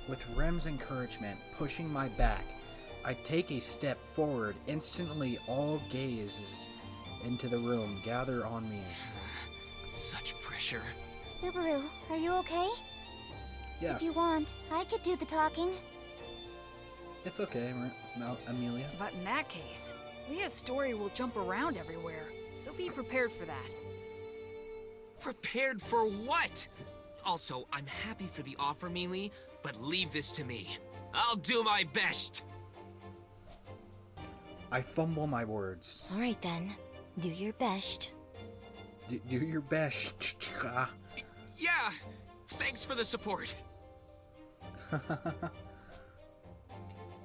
A: With Rem's encouragement pushing my back, I take a step forward. Instantly, all gazes into the room gather on me.
B: Such pressure.
D: Subaru, are you okay?
A: Yeah.
D: If you want, I could do the talking.
A: It's okay, Amelia.
F: But in that case, Leah's story will jump around everywhere, so be prepared for that.
B: Prepared for what? Also, I'm happy for the offer, Mealy, but leave this to me. I'll do my best!
A: I fumble my words.
E: Alright then, do your best.
A: Do your best.
B: Yeah! Thanks for the support.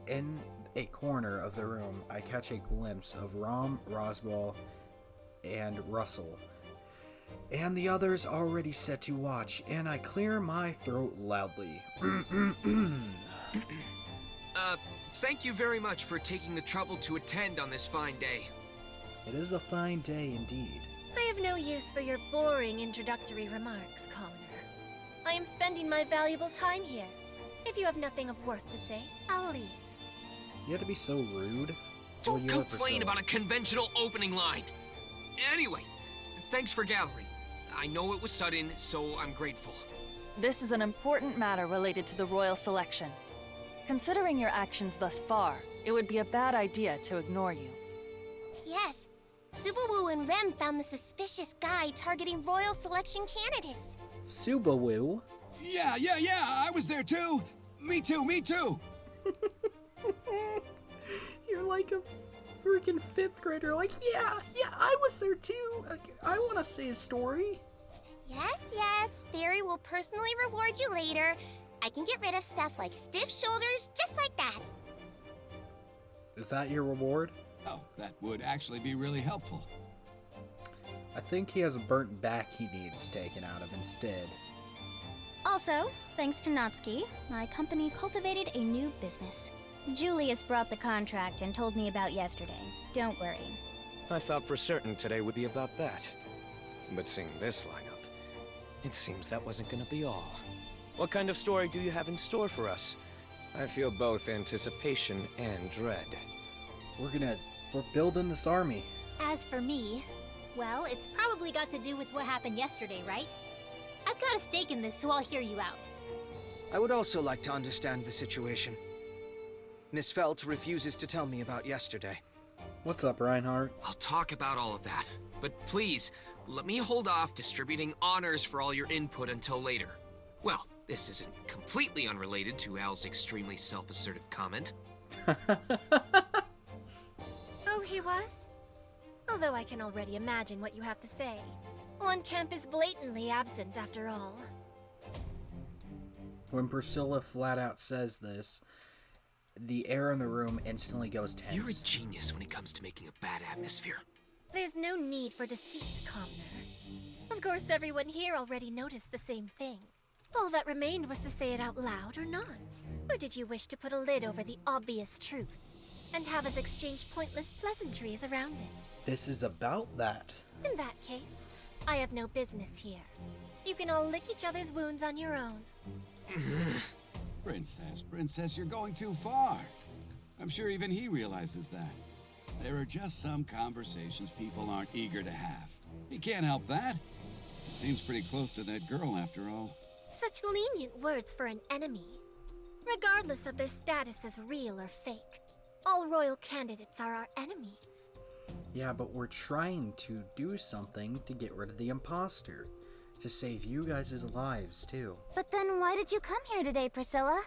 A: In a corner of the room, I catch a glimpse of Rom, Roswell, and Russell. And the others already set to watch, and I clear my throat loudly.
B: Thank you very much for taking the trouble to attend on this fine day.
A: It is a fine day indeed.
O: I have no use for your boring introductory remarks, Commoner. I am spending my valuable time here. If you have nothing of worth to say, I'll leave.
A: You have to be so rude.
B: Don't complain about a conventional opening line. Anyway, thanks for gathering. I know it was sudden, so I'm grateful.
F: This is an important matter related to the royal selection. Considering your actions thus far, it would be a bad idea to ignore you.
K: Yes, Subaru and Rem found the suspicious guy targeting royal selection candidates.
A: Subaru?
M: Yeah, I was there too! Me too!
A: You're like a freaking 5th grader, like, yeah, I was there too. I want to say a story.
K: Yes, Fairy will personally reward you later. I can get rid of stuff like stiff shoulders, just like that.
A: Is that your reward?
M: Oh, that would actually be really helpful.
A: I think he has a burnt back he needs taken out of instead.
K: Also, thanks to Natsuki, my company cultivated a new business. Julius brought the contract and told me about yesterday. Don't worry.
L: I thought for certain today would be about that. But seeing this lineup, it seems that wasn't gonna be all. What kind of story do you have in store for us? I feel both anticipation and dread.
A: We're building this army.
O: As for me, well, it's probably got to do with what happened yesterday, right? I've got a stake in this, so I'll hear you out.
N: I would also like to understand the situation. Miss Felt refuses to tell me about yesterday.
A: What's up, Reinhardt?
B: I'll talk about all of that, but please, let me hold off distributing honors for all your input until later. Well, this isn't completely unrelated to Al's extremely self-assertive comment.
O: Oh, he was? Although I can already imagine what you have to say. One camp is blatantly absent, after all.
A: When Priscilla flat out says this, the air in the room instantly goes tense.
B: You're a genius when it comes to making a bad atmosphere.
O: There's no need for deceit, Commoner. Of course, everyone here already noticed the same thing. All that remained was to say it out loud or not. Or did you wish to put a lid over the obvious truth and have us exchange pointless pleasantries around it?
A: This is about that.
O: In that case, I have no business here. You can all lick each other's wounds on your own.
M: Princess, you're going too far. I'm sure even he realizes that. There are just some conversations people aren't eager to have. You can't help that. It seems pretty close to that girl, after all.
O: Such lenient words for an enemy. Regardless of their status as real or fake, all royal candidates are our enemies.
A: Yeah, but we're trying to do something to get rid of the imposter. To save you guys' lives, too.
D: But then why did you come here today, Priscilla?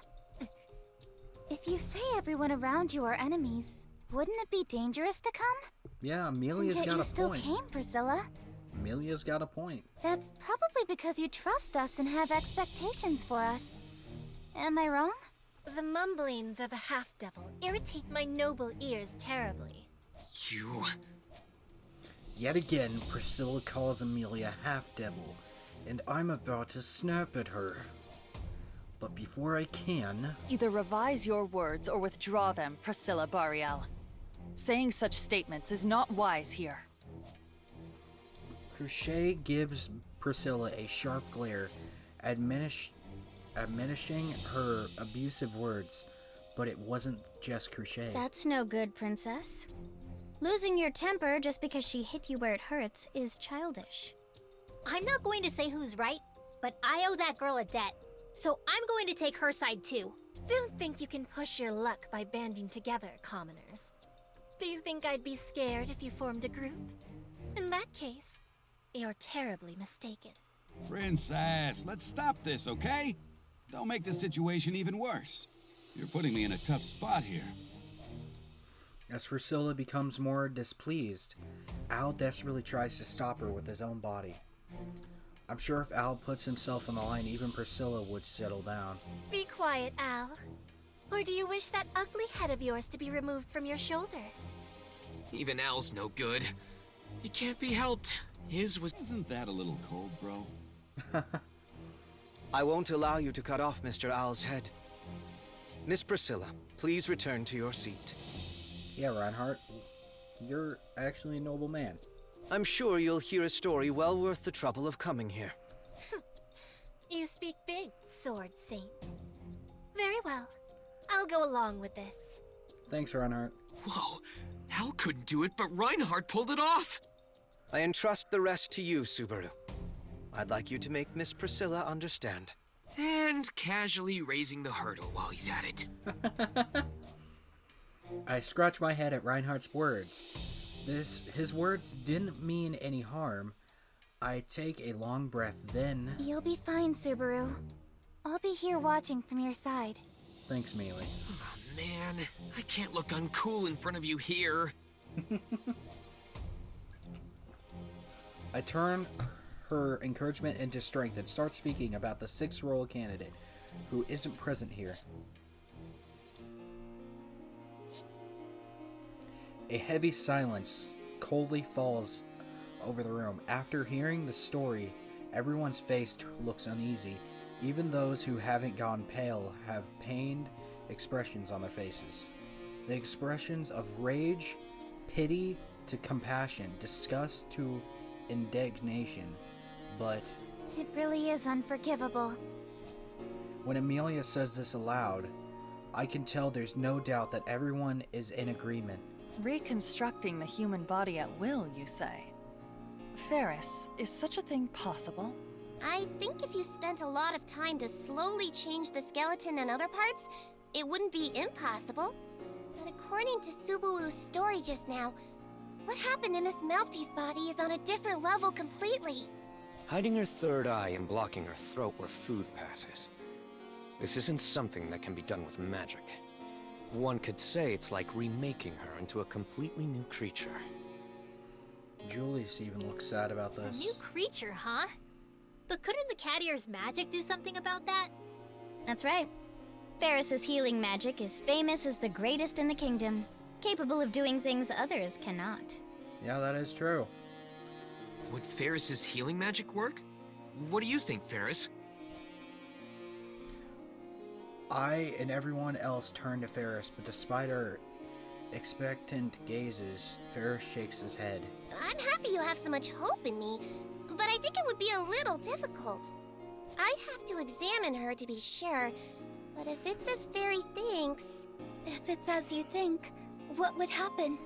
D: If you say everyone around you are enemies, wouldn't it be dangerous to come?
A: Yeah, Amelia's
D: and yet
A: got
D: you
A: a
D: still
A: point.
D: came, Priscilla.
A: Amelia's got a point.
D: That's probably because you trust us and have expectations for us. Am I wrong?
O: The mumblings of a half-devil irritate my noble ears terribly.
B: You...
A: Yet again, Priscilla calls Amelia half-devil, and I'm about to snap at her. But before I can...
F: Either revise your words or withdraw them, Priscilla Bariel. Saying such statements is not wise here.
A: Crochet gives Priscilla a sharp glare, admonishing her abusive words, but it wasn't just Crochet.
K: That's no good, Princess. Losing your temper just because she hit you where it hurts is childish.
P: I'm not going to say who's right, but I owe that girl a debt. So I'm going to take her side too.
O: Don't think you can push your luck by banding together, commoners. Do you think I'd be scared if you formed a group? In that case, you're terribly mistaken.
M: Princess, let's stop this, okay? Don't make the situation even worse. You're putting me in a tough spot here.
A: As Priscilla becomes more displeased, Al desperately tries to stop her with his own body. I'm sure if Al puts himself on the line, even Priscilla would settle down.
O: Be quiet, Al. Or do you wish that ugly head of yours to be removed from your shoulders?
B: Even Al's no good. It can't be helped. His was...
M: Isn't that a little cold, bro?
N: I won't allow you to cut off Mr. Al's head. Miss Priscilla, please return to your seat.
A: Yeah, Reinhardt, you're actually a noble man.
N: I'm sure you'll hear a story well worth the trouble of coming here.
O: You speak big, Sword Saint. Very well. I'll go along with this.
A: Thanks, Reinhardt.
B: Whoa, Al couldn't do it, but Reinhardt pulled it off!
N: I entrust the rest to you, Subaru. I'd like you to make Miss Priscilla understand.
B: And casually raising the hurdle while he's at it.
A: I scratch my head at Reinhardt's words. His words didn't mean any harm. I take a long breath, then...
D: You'll be fine, Subaru. I'll be here watching from your side.
A: Thanks, Mealy.
B: Oh, man. I can't look uncool in front of you here.
A: I turn her encouragement into strength and start speaking about the sixth royal candidate, who isn't present here. A heavy silence coldly falls over the room. After hearing the story, everyone's face looks uneasy. Even those who haven't gone pale have pained expressions on their faces. The expressions of rage, pity to compassion, disgust to indignation, but...
D: It really is unforgivable.
A: When Amelia says this aloud, I can tell there's no doubt that everyone is in agreement.
F: Reconstructing the human body at will, you say? Ferris, is such a thing possible?
P: I think if you spent a lot of time to slowly change the skeleton and other parts, it wouldn't be impossible. But according to Subaru's story just now, what happened to Miss Malfty's body is on a different level completely.
L: Hiding her third eye and blocking her throat where food passes. This isn't something that can be done with magic. One could say it's like remaking her into a completely new creature.
A: Julius even looks sad about
P: A
A: this.
P: new creature, huh? But couldn't the cat ear's magic do something about that?
K: That's right. Ferris's healing magic is famous as the greatest in the kingdom, capable of doing things others cannot.
A: Yeah, that is true.
B: Would Ferris's healing magic work? What do you think, Ferris?
A: I and everyone else turn to Ferris, but despite our expectant gazes, Ferris shakes his head.
P: I'm happy you have so much hope in me, but I think it would be a little difficult. I'd have to examine her to be sure, but if it's as Fairy thinks...
D: If it's as you think, what would happen?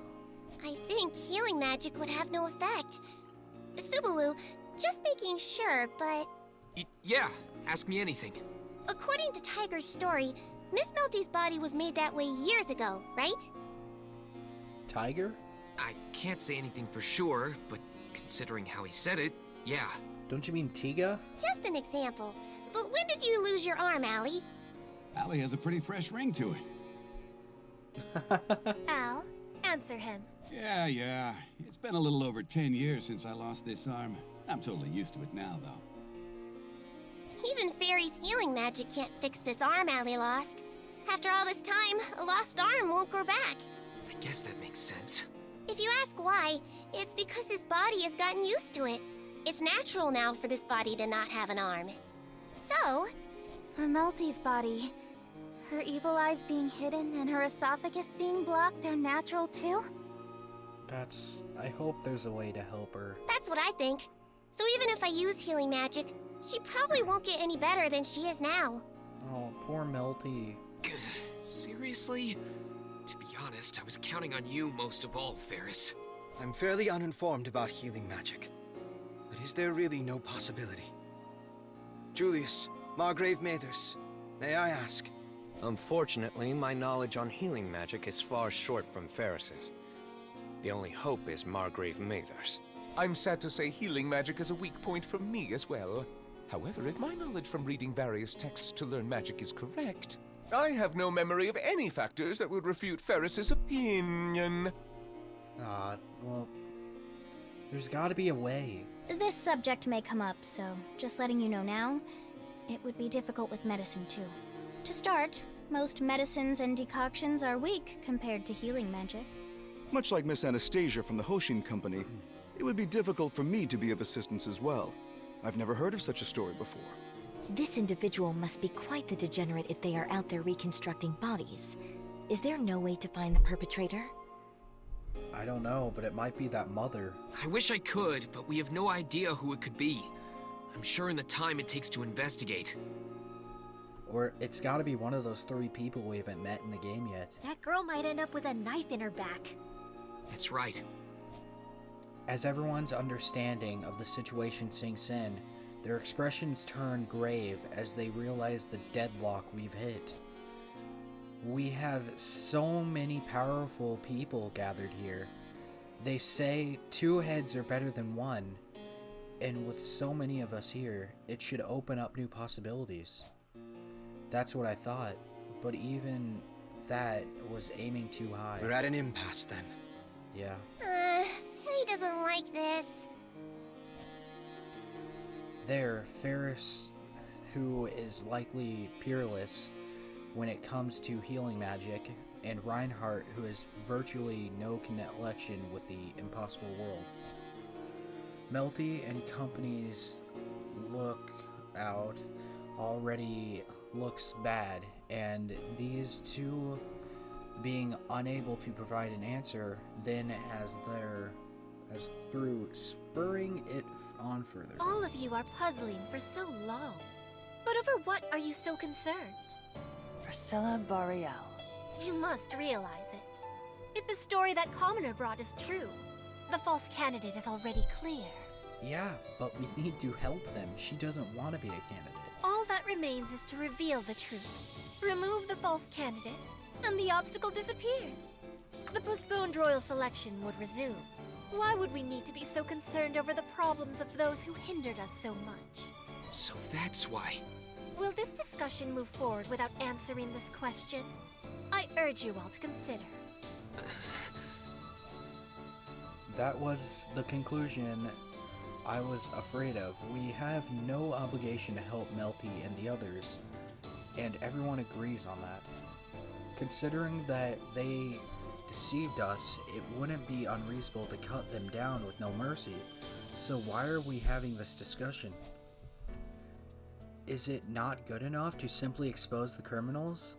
P: I think healing magic would have no effect. Subaru, just making sure, but
B: Yeah, ask me anything.
P: according to Tiger's story, Miss Melty's body was made that way years ago, right?
A: Tiger?
B: I can't say anything for sure, but considering how he said it, yeah.
A: Don't you mean Tiga?
P: Just an example. But when did you lose your arm, Allie?
M: Allie has a pretty fresh ring to it.
O: Al, answer him.
M: Yeah. It's been a little over 10 years since I lost this arm. I'm totally used to it now, though.
P: Even Fairy's healing magic can't fix this arm Allie lost. After all this time, a lost arm won't grow back.
B: I guess that makes sense.
P: If you ask why, it's because his body has gotten used to it. It's natural now for this body to not have an arm. So,
D: For Melty's body, her evil eyes being hidden and her esophagus being blocked are natural too?
A: I hope there's a way to help her.
P: that's what I think. So even if I use healing magic, she probably won't get any better than she is now.
A: Oh, poor Melty.
B: Seriously? To be honest, I was counting on you most of all, Ferris.
N: I'm fairly uninformed about healing magic. But is there really no possibility? Julius, Margrave Mathers, may I ask?
L: Unfortunately, my knowledge on healing magic is far short from Ferris's. The only hope is Margrave Mathers.
I: I'm sad to say healing magic is a weak point for me as well. However, if my knowledge from reading various texts to learn magic is correct, I have no memory of any factors that would refute Ferris's opinion.
A: Well, there's gotta be a way.
K: This subject may come up, so just letting you know now, it would be difficult with medicine too. To start, most medicines and decoctions are weak compared to healing magic.
J: Much like Miss Anastasia from the Hoshin Company, it would be difficult for me to be of assistance as well. I've never heard of such a story before.
E: This individual must be quite the degenerate if they are out there reconstructing bodies. Is there no way to find the perpetrator?
A: I don't know, but it might be that mother.
B: I wish I could, but we have no idea who it could be. I'm sure in the time it takes to investigate.
A: Or it's gotta be one of those 3 people we haven't met in the game yet.
O: That girl might end up with a knife in her back.
B: That's right.
A: As everyone's understanding of the situation sinks in, their expressions turn grave as they realize the deadlock we've hit. We have so many powerful people gathered here. They say 2 heads are better than 1, and with so many of us here, it should open up new possibilities. That's what I thought, but even that was aiming too high.
N: We're at an impasse then.
A: Yeah.
P: Harry doesn't like this.
A: There, Ferris, who is likely peerless when it comes to healing magic, and Reinhardt, who has virtually no connection with the impossible world. Melty and company's lookout already looks bad, and these 2 being unable to provide an answer then as through spurring it on further.
O: All of you are puzzling for so long. But over what are you so concerned?
F: Priscilla Boreal.
O: You must realize it. If the story that Commoner brought is true, the false candidate is already clear.
A: Yeah, but we need to help them. She doesn't want to be a candidate.
O: All that remains is to reveal the truth. Remove the false candidate, and the obstacle disappears. The postponed royal selection would resume. Why would we need to be so concerned over the problems of those who hindered us so much?
B: So that's why.
O: Will this discussion move forward without answering this question? I urge you all to consider.
A: That was the conclusion I was afraid of. We have no obligation to help Melty and the others, and everyone agrees on that. Considering that they deceived us, it wouldn't be unreasonable to cut them down with no mercy. So why are we having this discussion? Is it not good enough to simply expose the criminals?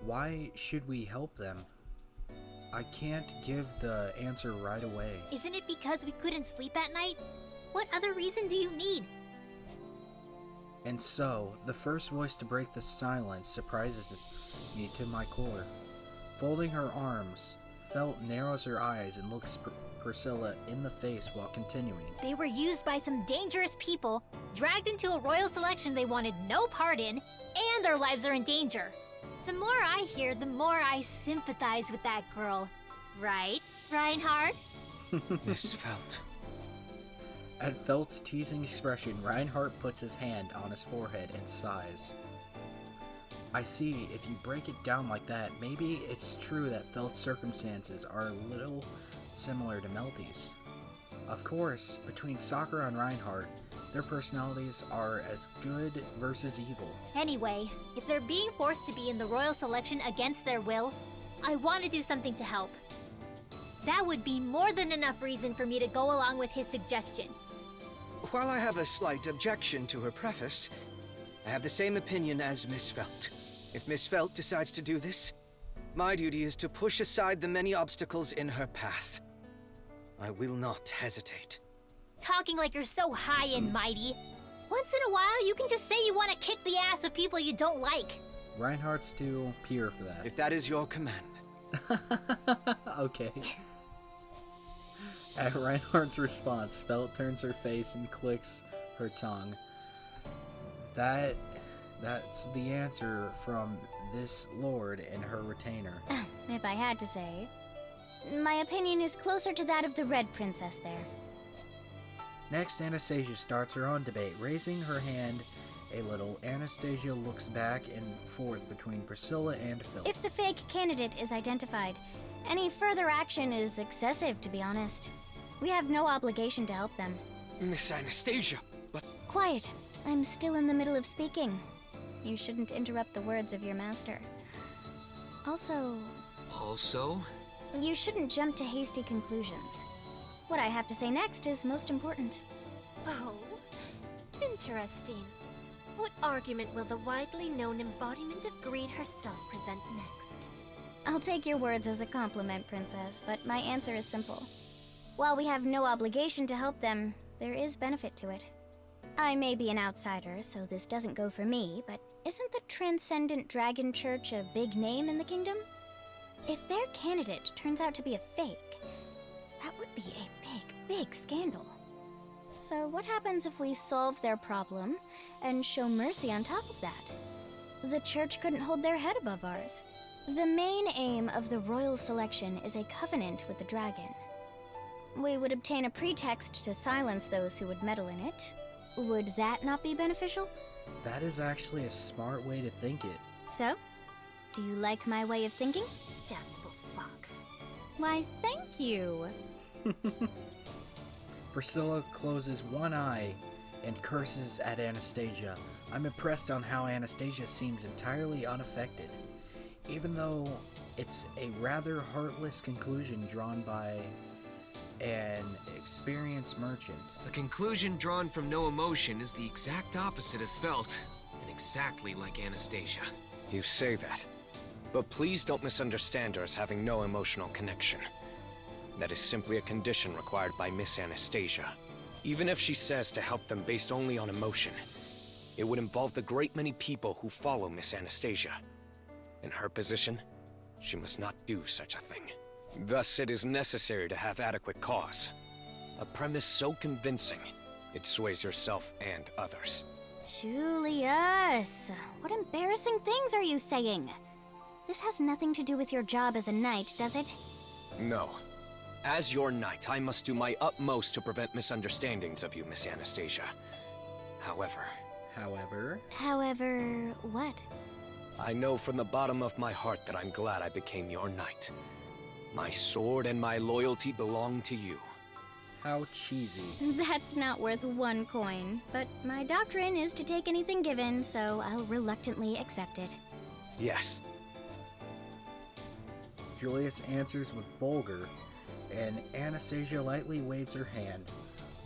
A: Why should we help them? I can't give the answer right away.
K: Isn't it because we couldn't sleep at night? What other reason do you need?
A: And so, the first voice to break the silence surprises me to my core. Folding her arms, Felt narrows her eyes and looks Priscilla in the face while continuing.
Q: They were used by some dangerous people, dragged into a royal selection they wanted no part in, and their lives are in danger. The more I hear, the more I sympathize with that girl. Right, Reinhardt?
N: Miss Felt.
A: At Felt's teasing expression, Reinhardt puts his hand on his forehead and sighs. I see, if you break it down like that, maybe it's true that Felt's circumstances are a little similar to Melty's. Of course, between Sakura and Reinhardt, their personalities are as good versus evil.
Q: Anyway, if they're being forced to be in the royal selection against their will, I want to do something to help. That would be more than enough reason for me to go along with his suggestion.
N: While I have a slight objection to her preface, I have the same opinion as Miss Felt. If Miss Felt decides to do this, my duty is to push aside the many obstacles in her path. I will not hesitate.
Q: Talking like you're so high and mighty. Once in a while, you can just say you want to kick the ass of people you don't like.
A: Reinhardt's too pure for that.
N: If that is your command.
A: Okay. At Reinhardt's response, Felt turns her face and clicks her tongue. That's the answer from this lord and her retainer.
K: If I had to say. My opinion is closer to that of the Red Princess there.
A: Next, Anastasia starts her own debate, raising her hand a little. Anastasia looks back and forth between Priscilla and Philip.
K: If the fake candidate is identified, any further action is excessive, to be honest. We have no obligation to help them.
L: Miss Anastasia, but...
K: Quiet. I'm still in the middle of speaking. You shouldn't interrupt the words of your master. Also... You shouldn't jump to hasty conclusions. What I have to say next is most important.
O: Oh, interesting. What argument will the widely known embodiment of greed herself present next?
K: I'll take your words as a compliment, Princess, but my answer is simple. While we have no obligation to help them, there is benefit to it. I may be an outsider, so this doesn't go for me, but isn't the Transcendent Dragon Church a big name in the kingdom? If their candidate turns out to be a fake, that would be a big scandal. So what happens if we solve their problem and show mercy on top of that? The church couldn't hold their head above ours. The main aim of the royal selection is a covenant with the dragon. We would obtain a pretext to silence those who would meddle in it. Would that not be beneficial?
A: That is actually a smart way to think it.
K: So, do you like my way of thinking?
O: Damnable fox.
K: Why, thank you.
A: Priscilla closes one eye and curses at Anastasia. I'm impressed on how Anastasia seems entirely unaffected, even though it's a rather heartless conclusion drawn by an experienced merchant.
B: A conclusion drawn from no emotion is the exact opposite of Felt, and exactly like Anastasia.
L: You say that, but please don't misunderstand her as having no emotional connection. That is simply a condition required by Miss Anastasia. Even if she says to help them based only on emotion, it would involve the great many people who follow Miss Anastasia. In her position, she must not do such a thing. Thus, it is necessary to have adequate cause. A premise so convincing, it sways yourself and others.
K: Julius, what embarrassing things are you saying? This has nothing to do with your job as a knight, does it?
L: No. As your knight, I must do my utmost to prevent misunderstandings of you, Miss Anastasia. However,
K: what?
L: I know from the bottom of my heart that I'm glad I became your knight. My sword and my loyalty belong to you.
A: How cheesy.
K: That's not worth one coin, but my doctrine is to take anything given, so I'll reluctantly accept it.
L: Yes.
A: Julius answers with vulgar, and Anastasia lightly waves her hand.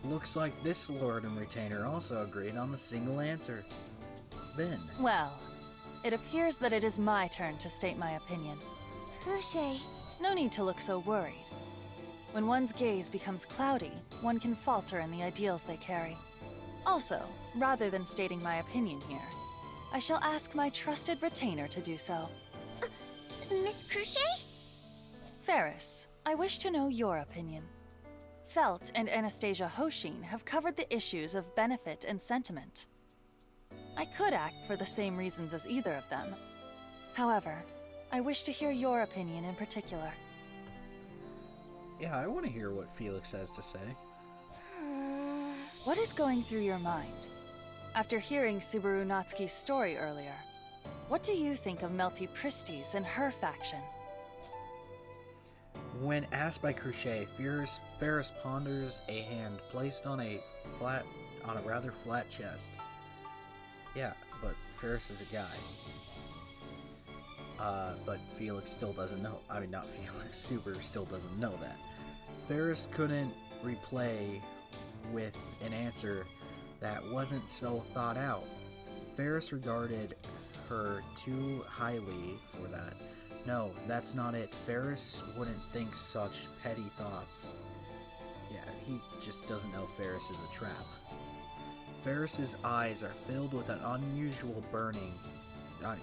A: Looks like this lord and retainer also agreed on the single answer. Then.
R: Well, it appears that it is my turn to state my opinion.
K: Cruche.
R: No need to look so worried. When one's gaze becomes cloudy, one can falter in the ideals they carry. Also, rather than stating my opinion here, I shall ask my trusted retainer to do so.
P: Miss Cruche?
R: Ferris, I wish to know your opinion. Felt and Anastasia Hoshin have covered the issues of benefit and sentiment. I could act for the same reasons as either of them. However, I wish to hear your opinion in particular.
A: Yeah, I want to hear what Felix has to say.
R: What is going through your mind? After hearing Subaru Natsuki's story earlier, what do you think of Melty Pristis and her faction?
A: When asked by Crochet, Ferris ponders a hand placed on a rather flat chest. Yeah, but Ferris is a guy. But Felix still doesn't know. I mean, not Felix. Subaru still doesn't know that. Ferris couldn't replay with an answer that wasn't so thought out. Ferris regarded her too highly for that. No, that's not it. Ferris wouldn't think such petty thoughts. Yeah, he just doesn't know Ferris is a trap. Ferris's eyes are filled with an unusual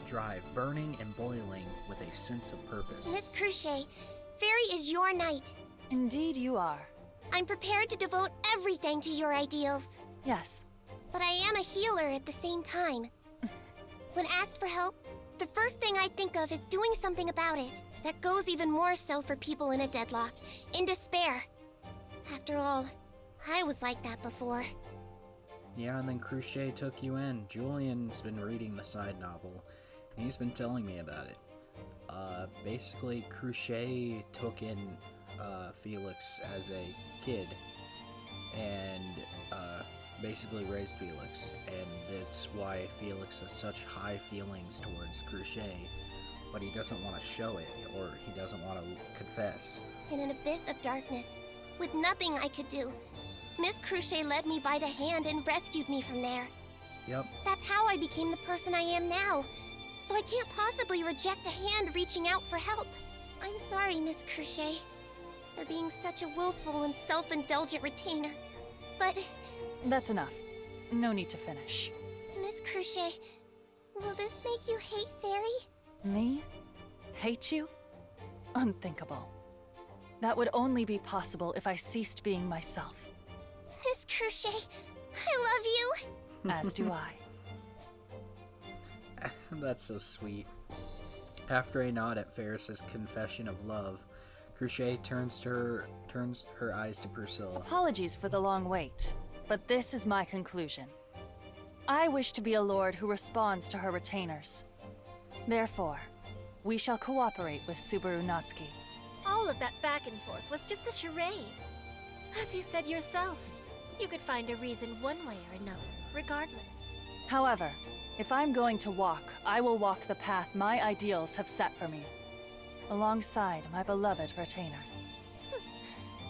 A: drive, burning and boiling with a sense of purpose.
P: Miss Crochet, Fairy is your knight.
R: Indeed you are.
P: I'm prepared to devote everything to your ideals.
R: Yes.
P: But I am a healer at the same time. When asked for help, the first thing I think of is doing something about it. That goes even more so for people in a deadlock, in despair. After all, I was like that before.
A: Yeah, and then Crochet took you in. Julian's been reading the side novel, and he's been telling me about it. Basically, Crochet took in Felix as a kid, and basically raised Felix, and that's why Felix has such high feelings towards Crochet, but he doesn't want to show it, or he doesn't want to confess.
P: In an abyss of darkness, with nothing I could do, Miss Crochet led me by the hand and rescued me from there.
A: Yep.
P: That's how I became the person I am now. So I can't possibly reject a hand reaching out for help. I'm sorry, Miss Crochet, for being such a willful and self-indulgent retainer. But...
R: That's enough. No need to finish.
P: Miss Crochet, will this make you hate Fairy?
R: Me? Hate you? Unthinkable. That would only be possible if I ceased being myself.
P: Miss Crochet, I love you!
R: As do I.
A: That's so sweet. After a nod at Ferris's confession of love, Crochet turns her eyes to Priscilla.
R: Apologies for the long wait, but this is my conclusion. I wish to be a lord who responds to her retainers. Therefore, we shall cooperate with Subaru Natsuki.
O: All of that back and forth was just a charade. As you said yourself, you could find a reason one way or another, regardless.
R: However, if I'm going to walk, I will walk the path my ideals have set for me, alongside my beloved retainer.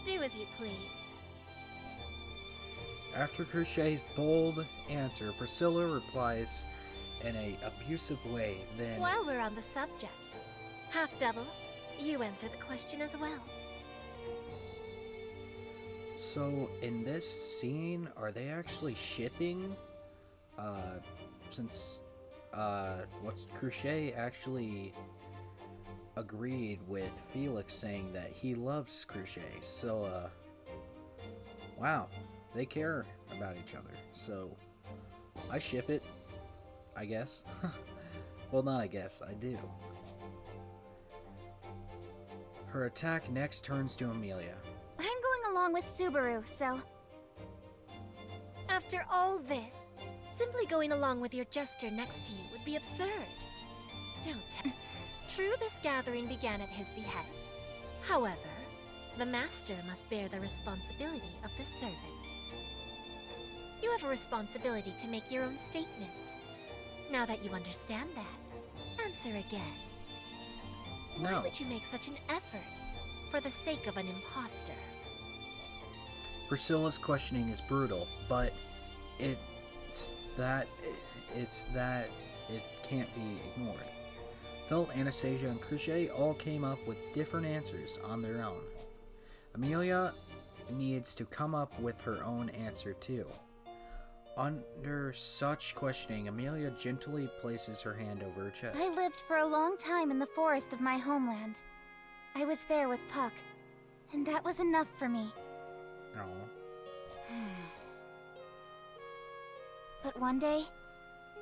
O: Do as you please.
A: After Crochet's bold answer, Priscilla replies in an abusive way, then...
O: While we're on the subject, Half-Double, you answer the question as well.
A: So, in this scene, are they actually shipping? Since, what's Crochet actually agreed with Felix saying that he loves Crochet. So, wow, they care about each other. So, I ship it, I guess. Well, not I guess, I do. Her attack next turns to Amelia.
D: I'm going along with Subaru, so...
O: After all this, simply going along with your jester next to you would be absurd. Don't. True, this gathering began at his behest. However, the master must bear the responsibility of the servant. You have a responsibility to make your own statement. Now that you understand that, answer again.
A: No.
O: Why would you make such an effort for the sake of an imposter?
A: Priscilla's questioning is brutal, but it can't be ignored. Felt, Anastasia, and Crochet all came up with different answers on their own. Amelia needs to come up with her own answer too. Under such questioning, Amelia gently places her hand over her chest.
D: I lived for a long time in the forest of my homeland. I was there with Puck, and that was enough for me.
A: Oh.
D: But one day,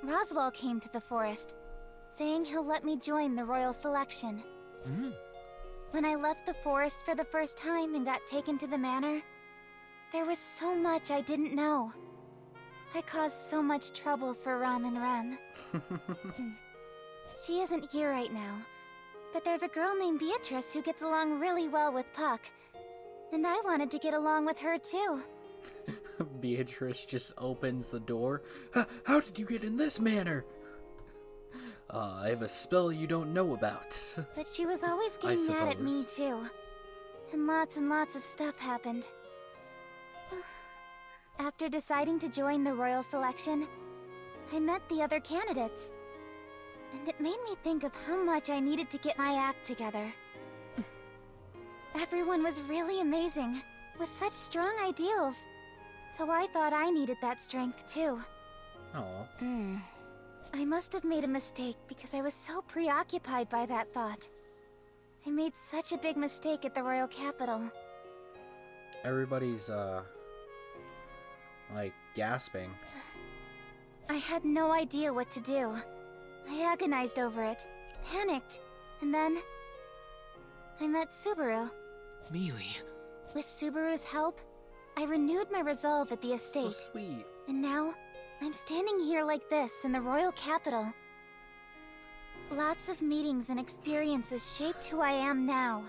D: Roswell came to the forest, saying he'll let me join the royal selection. When I left the forest for the first time and got taken to the manor, there was so much I didn't know. I caused so much trouble for Ram and Rem. She isn't here right now, but there's a girl named Beatrice who gets along really well with Puck, and I wanted to get along with her too.
A: Beatrice just opens the door. How did you get in this manor? I have a spell you don't know about.
D: But she was always getting mad at me too. And lots of stuff happened. After deciding to join the royal selection, I met the other candidates. And it made me think of how much I needed to get my act together. Everyone was really amazing, with such strong ideals. So I thought I needed that strength too.
A: Oh.
D: I must have made a mistake because I was so preoccupied by that thought. I made such a big mistake at the royal capital.
A: Everybody's, like, gasping.
D: I had no idea what to do. I agonized over it, panicked, and then I met Subaru.
B: Mealy.
D: With Subaru's help, I renewed my resolve at the estate.
A: So sweet.
D: And now, I'm standing here like this in the royal capital. Lots of meetings and experiences shaped who I am now.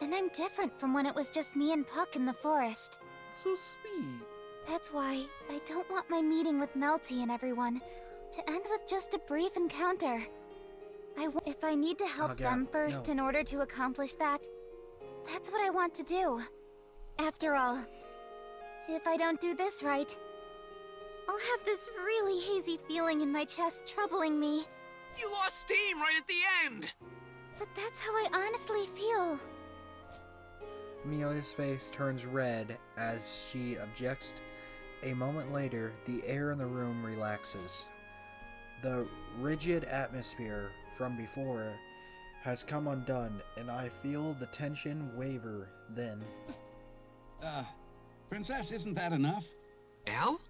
D: And I'm different from when it was just me and Puck in the forest.
A: So sweet.
D: That's why I don't want my meeting with Melty and everyone to end with just a brief encounter. If I need to help them first in order to accomplish that, that's what I want to do. After all, if I don't do this right, I'll have this really hazy feeling in my chest troubling me.
B: You lost steam right at the end!
D: But that's how I honestly feel.
A: Amelia's face turns red as she objects. A moment later, the air in the room relaxes. The rigid atmosphere from before has come undone, and I feel the tension waver then.
M: Princess, isn't that enough?
B: Al?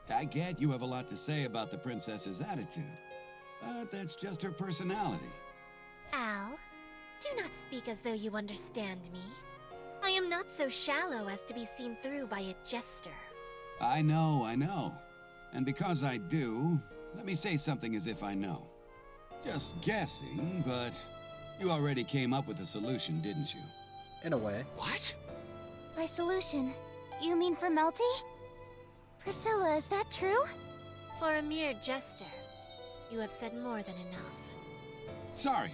M: I get you have a lot to say about the princess's attitude, but that's just her personality.
O: Al, do not speak as though you understand me. I am not so shallow as to be seen through by a jester.
M: I know. And because I do, let me say something as if I know. Just guessing, but you already came up with a solution, didn't you?
A: In a way.
B: What?
D: By solution, you mean for Melty? Priscilla, is that true?
O: For a mere jester, you have said more than enough.
M: Sorry.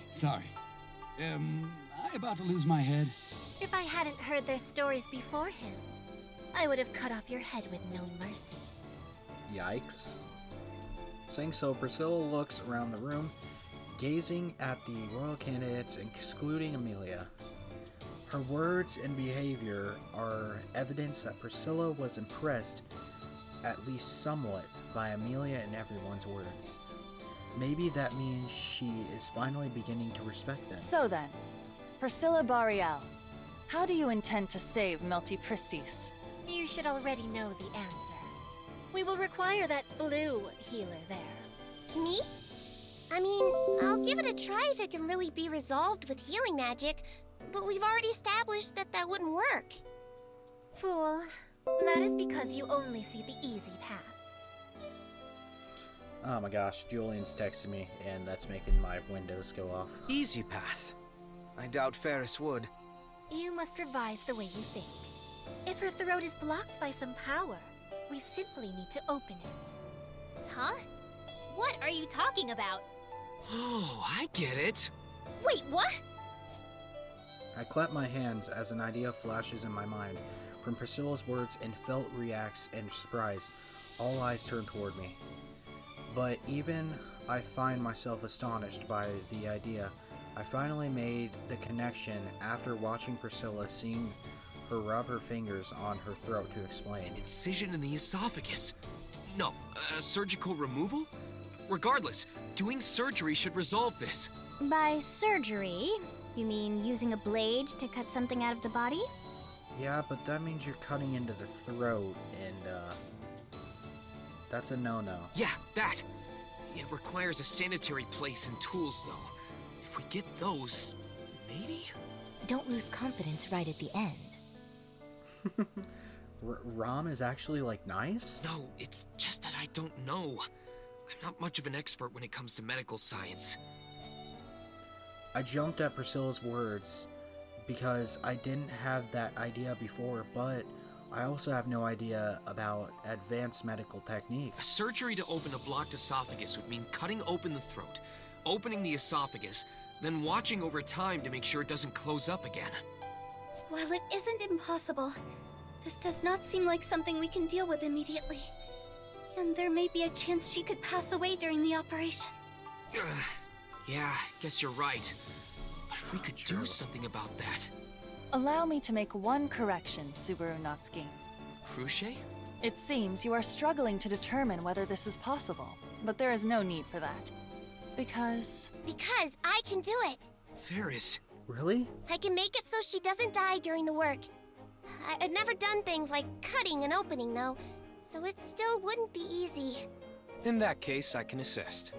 M: Am I about to lose my head?
O: If I hadn't heard their stories beforehand, I would have cut off your head with no mercy.
A: Yikes. Saying so, Priscilla looks around the room, gazing at the royal candidates and excluding Amelia. Her words and behavior are evidence that Priscilla was impressed, at least somewhat, by Amelia and everyone's words. Maybe that means she is finally beginning to respect them.
R: So then, Priscilla Boreal, how do you intend to save Melty Pristis?
O: You should already know the answer. We will require that blue healer there.
P: Me? I mean, I'll give it a try if it can really be resolved with healing magic, but we've already established that that wouldn't work.
O: Fool. That is because you only see the easy path.
A: Oh my gosh, Julian's texting me, and that's making my windows go off.
N: Easy path. I doubt Ferris would.
O: You must revise the way you think. If her throat is blocked by some power, we simply need to open it.
Q: Huh? What are you talking about?
B: Oh, I get it.
Q: Wait, what?
A: I clap my hands as an idea flashes in my mind. From Priscilla's words, and Felt reacts and surprised. All eyes turn toward me. But even I find myself astonished by the idea. I finally made the connection after watching Priscilla, seeing her rub her fingers on her throat to explain.
B: Incision in the esophagus. No, surgical removal? Regardless, doing surgery should resolve this.
K: By surgery, You mean using a blade to cut something out of the body?
A: Yeah, but that means you're cutting into the throat, and, that's a no-no.
B: Yeah, that. It requires a sanitary place and tools, though. If we get those, maybe?
E: Don't lose confidence right at the end.
A: Rom is actually, like, nice?
B: No, it's just that I don't know. I'm not much of an expert when it comes to medical science.
A: I jumped at Priscilla's words because I didn't have that idea before, but I also have no idea about advanced medical techniques.
B: A surgery to open a blocked esophagus would mean cutting open the throat, opening the esophagus, then watching over time to make sure it doesn't close up again.
D: While it isn't impossible, this does not seem like something we can deal with immediately. And there may be a chance she could pass away during the operation.
B: Yeah, guess you're right. But if we could do something about that.
R: Allow me to make one correction, Subaru Natsuki.
B: Cruce?
R: It seems you are struggling to determine whether this is possible, but there is no need for that. Because
P: I can do it.
B: Ferris.
A: Really?
P: I can make it so she doesn't die during the work. I've never done things like cutting and opening, though, so it still wouldn't be easy.
L: In that case, I can assist.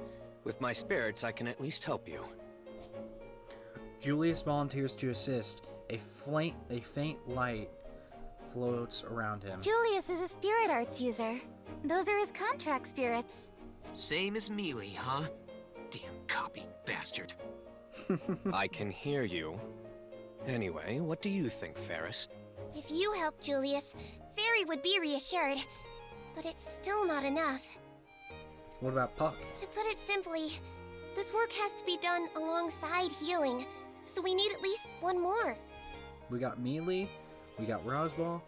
L: With my spirits, I can at least help you.
A: Julius volunteers to assist. A faint light floats around him.
D: Julius is a spirit arts user. Those are his contract spirits.
B: Same as Mealy, huh? Damn copy bastard.
L: I can hear you. Anyway, what do you think, Ferris?
P: If you help Julius, Fairy would be reassured. But it's still not enough.
A: What about Puck?
P: To put it simply, this work has to be done alongside healing, so we need at least one more.
A: We got Mealy, we got Roswell,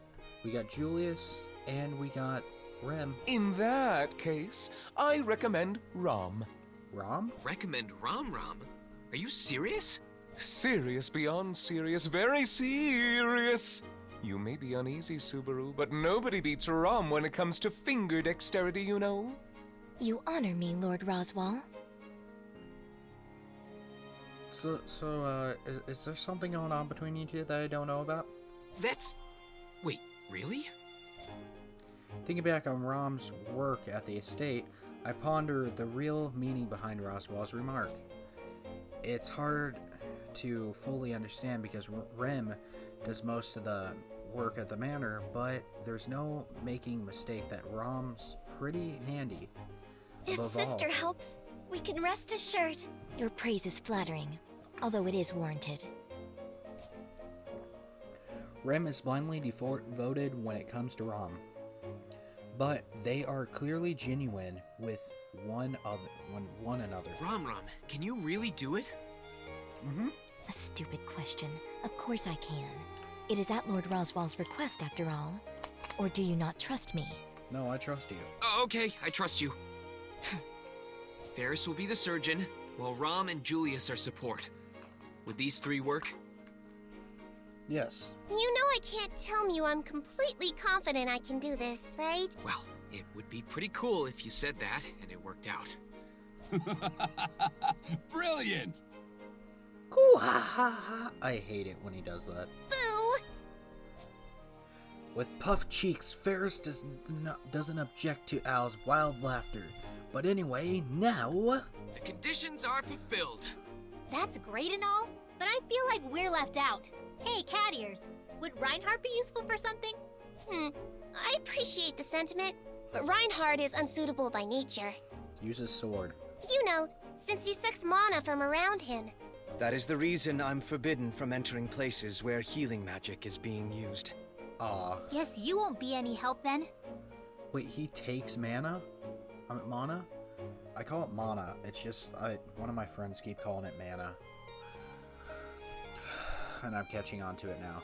A: we got Julius, and we got Rem.
I: In that case, I recommend Rom.
A: Rom?
B: Recommend Rom? Are you serious?
I: Serious beyond serious, very serious. You may be uneasy, Subaru, but nobody beats Rom when it comes to finger dexterity, you know.
E: You honor me, Lord Roswell.
A: So, is there something going on between you two that I don't know about?
B: Wait, really?
A: Thinking back on Rom's work at the estate, I ponder the real meaning behind Roswell's remark. It's hard to fully understand because Rem does most of the work at the manor, but there's no making mistake that Rom's pretty handy.
D: If Sister helps, we can rest assured.
E: Your praise is flattering, although it is warranted.
A: Rem is blindly devoted when it comes to Rom, but they are clearly genuine with one another.
B: Rom, can you really do it?
A: Mm-hmm.
E: A stupid question. Of course I can. It is at Lord Roswell's request, after all. Or do you not trust me?
A: No, I trust you.
B: Okay, I trust you. Ferris will be the surgeon, while Rom and Julius are support. Would these three work?
A: Yes.
P: You know I can't tell you I'm completely confident I can do this, right?
B: Well, it would be pretty cool if you said that, and it worked out.
M: Brilliant!
A: Ooh, ha ha ha. I hate it when he does that.
P: Boo!
A: With puffed cheeks, Ferris doesn't object to Al's wild laughter. But anyway, now...
B: The conditions are fulfilled.
Q: That's great and all, but I feel like we're left out. Hey, cat ears, would Reinhardt be useful for something?
P: I appreciate the sentiment, but Reinhardt is unsuitable by nature.
A: Use his sword.
P: You know, since he sucks mana from around him.
N: That is the reason I'm forbidden from entering places where healing magic is being used.
Q: Guess you won't be any help then.
A: Wait, he takes mana? Mana? I call it mana. It's just, one of my friends keep calling it mana. And I'm catching on to it now.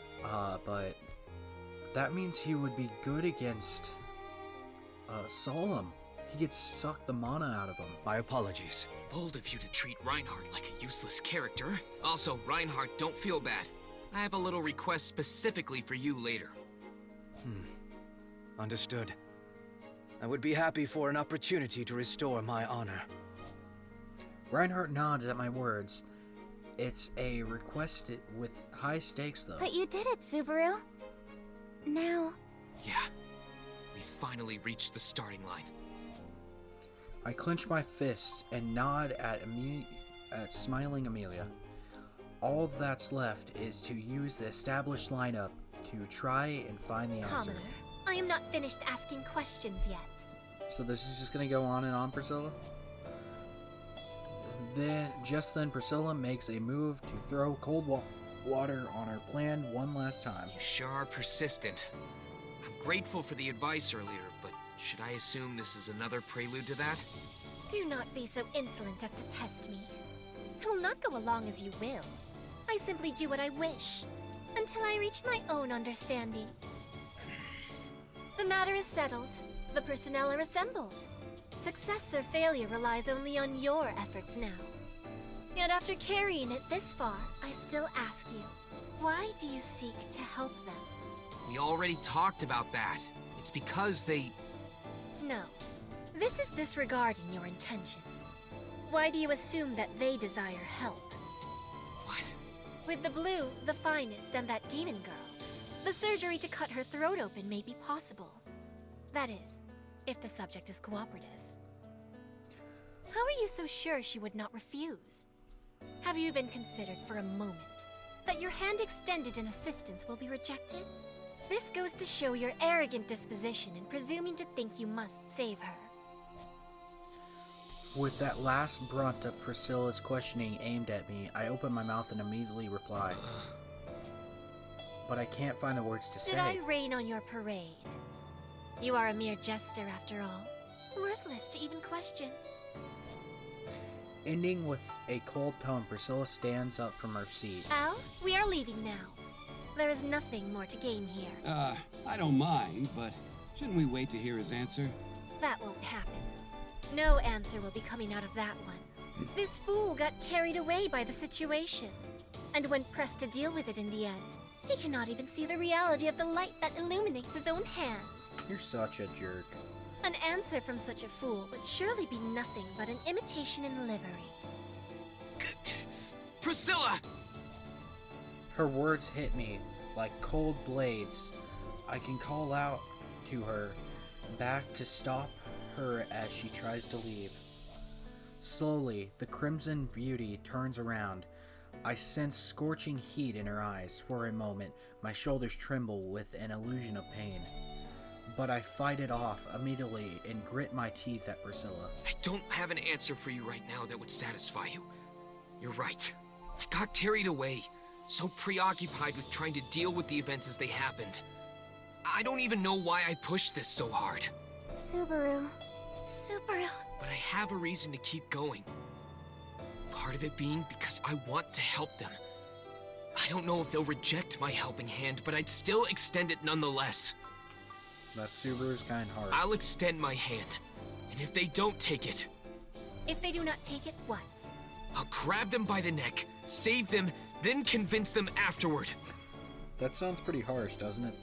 A: But that means he would be good against Solemn. He gets sucked the mana out of him.
N: My apologies.
B: Bold of you to treat Reinhardt like a useless character. Also, Reinhardt, don't feel bad. I have a little request specifically for you later.
N: Understood. I would be happy for an opportunity to restore my honor.
A: Reinhardt nods at my words. It's a request with high stakes, though.
D: But you did it, Subaru. Now...
B: Yeah. We finally reached the starting line.
A: I clench my fists and nod at smiling Amelia. All that's left is to use the established lineup to try and find the answer.
O: Commoner, I am not finished asking questions yet.
A: So this is just gonna go on and on, Priscilla? Just then, Priscilla makes a move to throw cold water on our plan one last time.
B: You sure are persistent. I'm grateful for the advice earlier, but should I assume this is another prelude to that?
O: Do not be so insolent as to test me. I will not go along as you will. I simply do what I wish, until I reach my own understanding. The matter is settled. The personnel are assembled. Success or failure relies only on your efforts now. Yet after carrying it this far, I still ask you, why do you seek to help them?
B: We already talked about that. It's because they...
O: No. This is disregarding your intentions. Why do you assume that they desire help?
B: What?
O: With the blue, the finest, and that demon girl, the surgery to cut her throat open may be possible. That is, if the subject is cooperative. How are you so sure she would not refuse? Have you even considered for a moment that your hand extended in assistance will be rejected? This goes to show your arrogant disposition in presuming to think you must save her.
A: With that last brunt of Priscilla's questioning aimed at me, I open my mouth and immediately reply. But I can't find the words to say.
O: Did I rain on your parade? You are a mere jester after all. Worthless to even question.
A: Ending with a cold tone, Priscilla stands up from her seat.
O: Al, we are leaving now. There is nothing more to gain here.
M: I don't mind, but shouldn't we wait to hear his answer?
O: That won't happen. No answer will be coming out of that one. This fool got carried away by the situation. And when pressed to deal with it in the end, he cannot even see the reality of the light that illuminates his own hand.
A: You're such a jerk.
O: An answer from such a fool would surely be nothing but an imitation in livery.
B: Priscilla!
A: Her words hit me like cold blades. I can call out to her back to stop her as she tries to leave. Slowly, the crimson beauty turns around. I sense scorching heat in her eyes. For a moment, my shoulders tremble with an illusion of pain. But I fight it off immediately and grit my teeth at Priscilla.
B: I don't have an answer for you right now that would satisfy you. You're right. I got carried away, so preoccupied with trying to deal with the events as they happened. I don't even know why I pushed this so hard.
D: Subaru.
B: But I have a reason to keep going. Part of it being because I want to help them. I don't know if they'll reject my helping hand, but I'd still extend it nonetheless.
A: That's Subaru's kind heart.
B: I'll extend my hand, and if they don't take it...
O: If they do not take it, what?
B: I'll grab them by the neck, save them, then convince them afterward.
A: That sounds pretty harsh, doesn't it?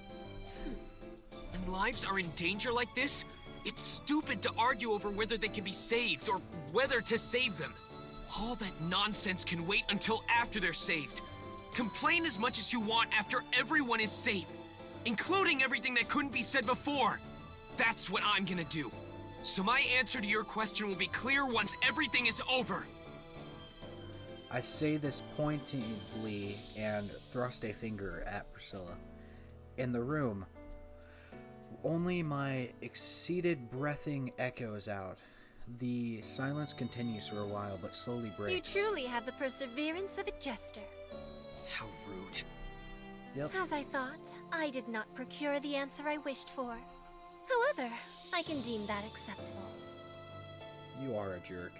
B: When lives are in danger like this, it's stupid to argue over whether they can be saved or whether to save them. All that nonsense can wait until after they're saved. Complain as much as you want after everyone is safe, including everything that couldn't be said before. That's what I'm gonna do. So my answer to your question will be clear once everything is over.
A: I say this pointedly and thrust a finger at Priscilla. In the room, only my exceeded breathing echoes out. The silence continues for a while, but slowly breaks.
O: You truly have the perseverance of a jester.
B: How rude.
A: Yep.
O: As I thought, I did not procure the answer I wished for. However, I can deem that acceptable.
A: You are a jerk.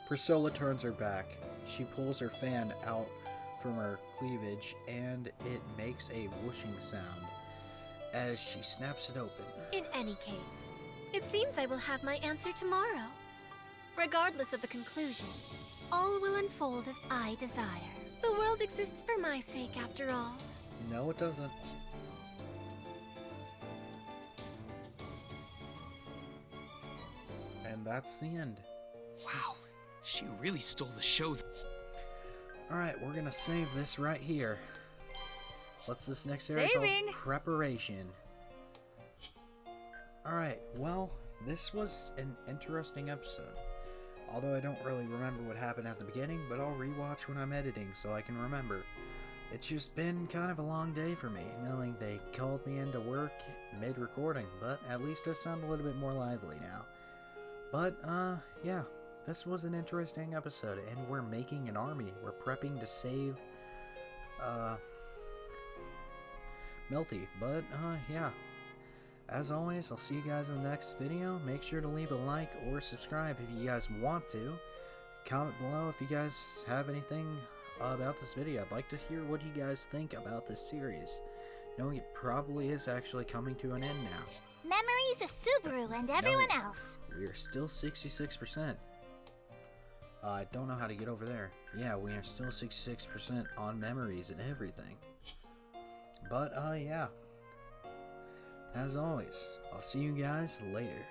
A: Priscilla turns her back. She pulls her fan out from her cleavage, and it makes a whooshing sound as she snaps it open.
O: In any case, it seems I will have my answer tomorrow. Regardless of the conclusion, all will unfold as I desire. The world exists for my sake, after all.
A: No, it doesn't. And that's the end.
B: Wow, she really stole the show.
A: Alright, we're gonna save this right here. What's this next area called?
F: Saving.
A: Preparation. Alright, well, this was an interesting episode. Although I don't really remember what happened at the beginning, but I'll rewatch when I'm editing so I can remember. It's just been kind of a long day for me, knowing they called me into work mid-recording, but at least I sound a little bit more lively now. But, yeah, this was an interesting episode, and we're making an army. We're prepping to save, Melty. But, yeah. As always, I'll see you guys in the next video. Make sure to leave a like or subscribe if you guys want to. Comment below if you guys have anything about this video. I'd like to hear what you guys think about this series, knowing it probably is actually coming to an end now.
K: Memories of Subaru and everyone else.
A: We are still 66%. I don't know how to get over there. Yeah, we are still 66% on memories and everything. But, yeah. As always, I'll see you guys later.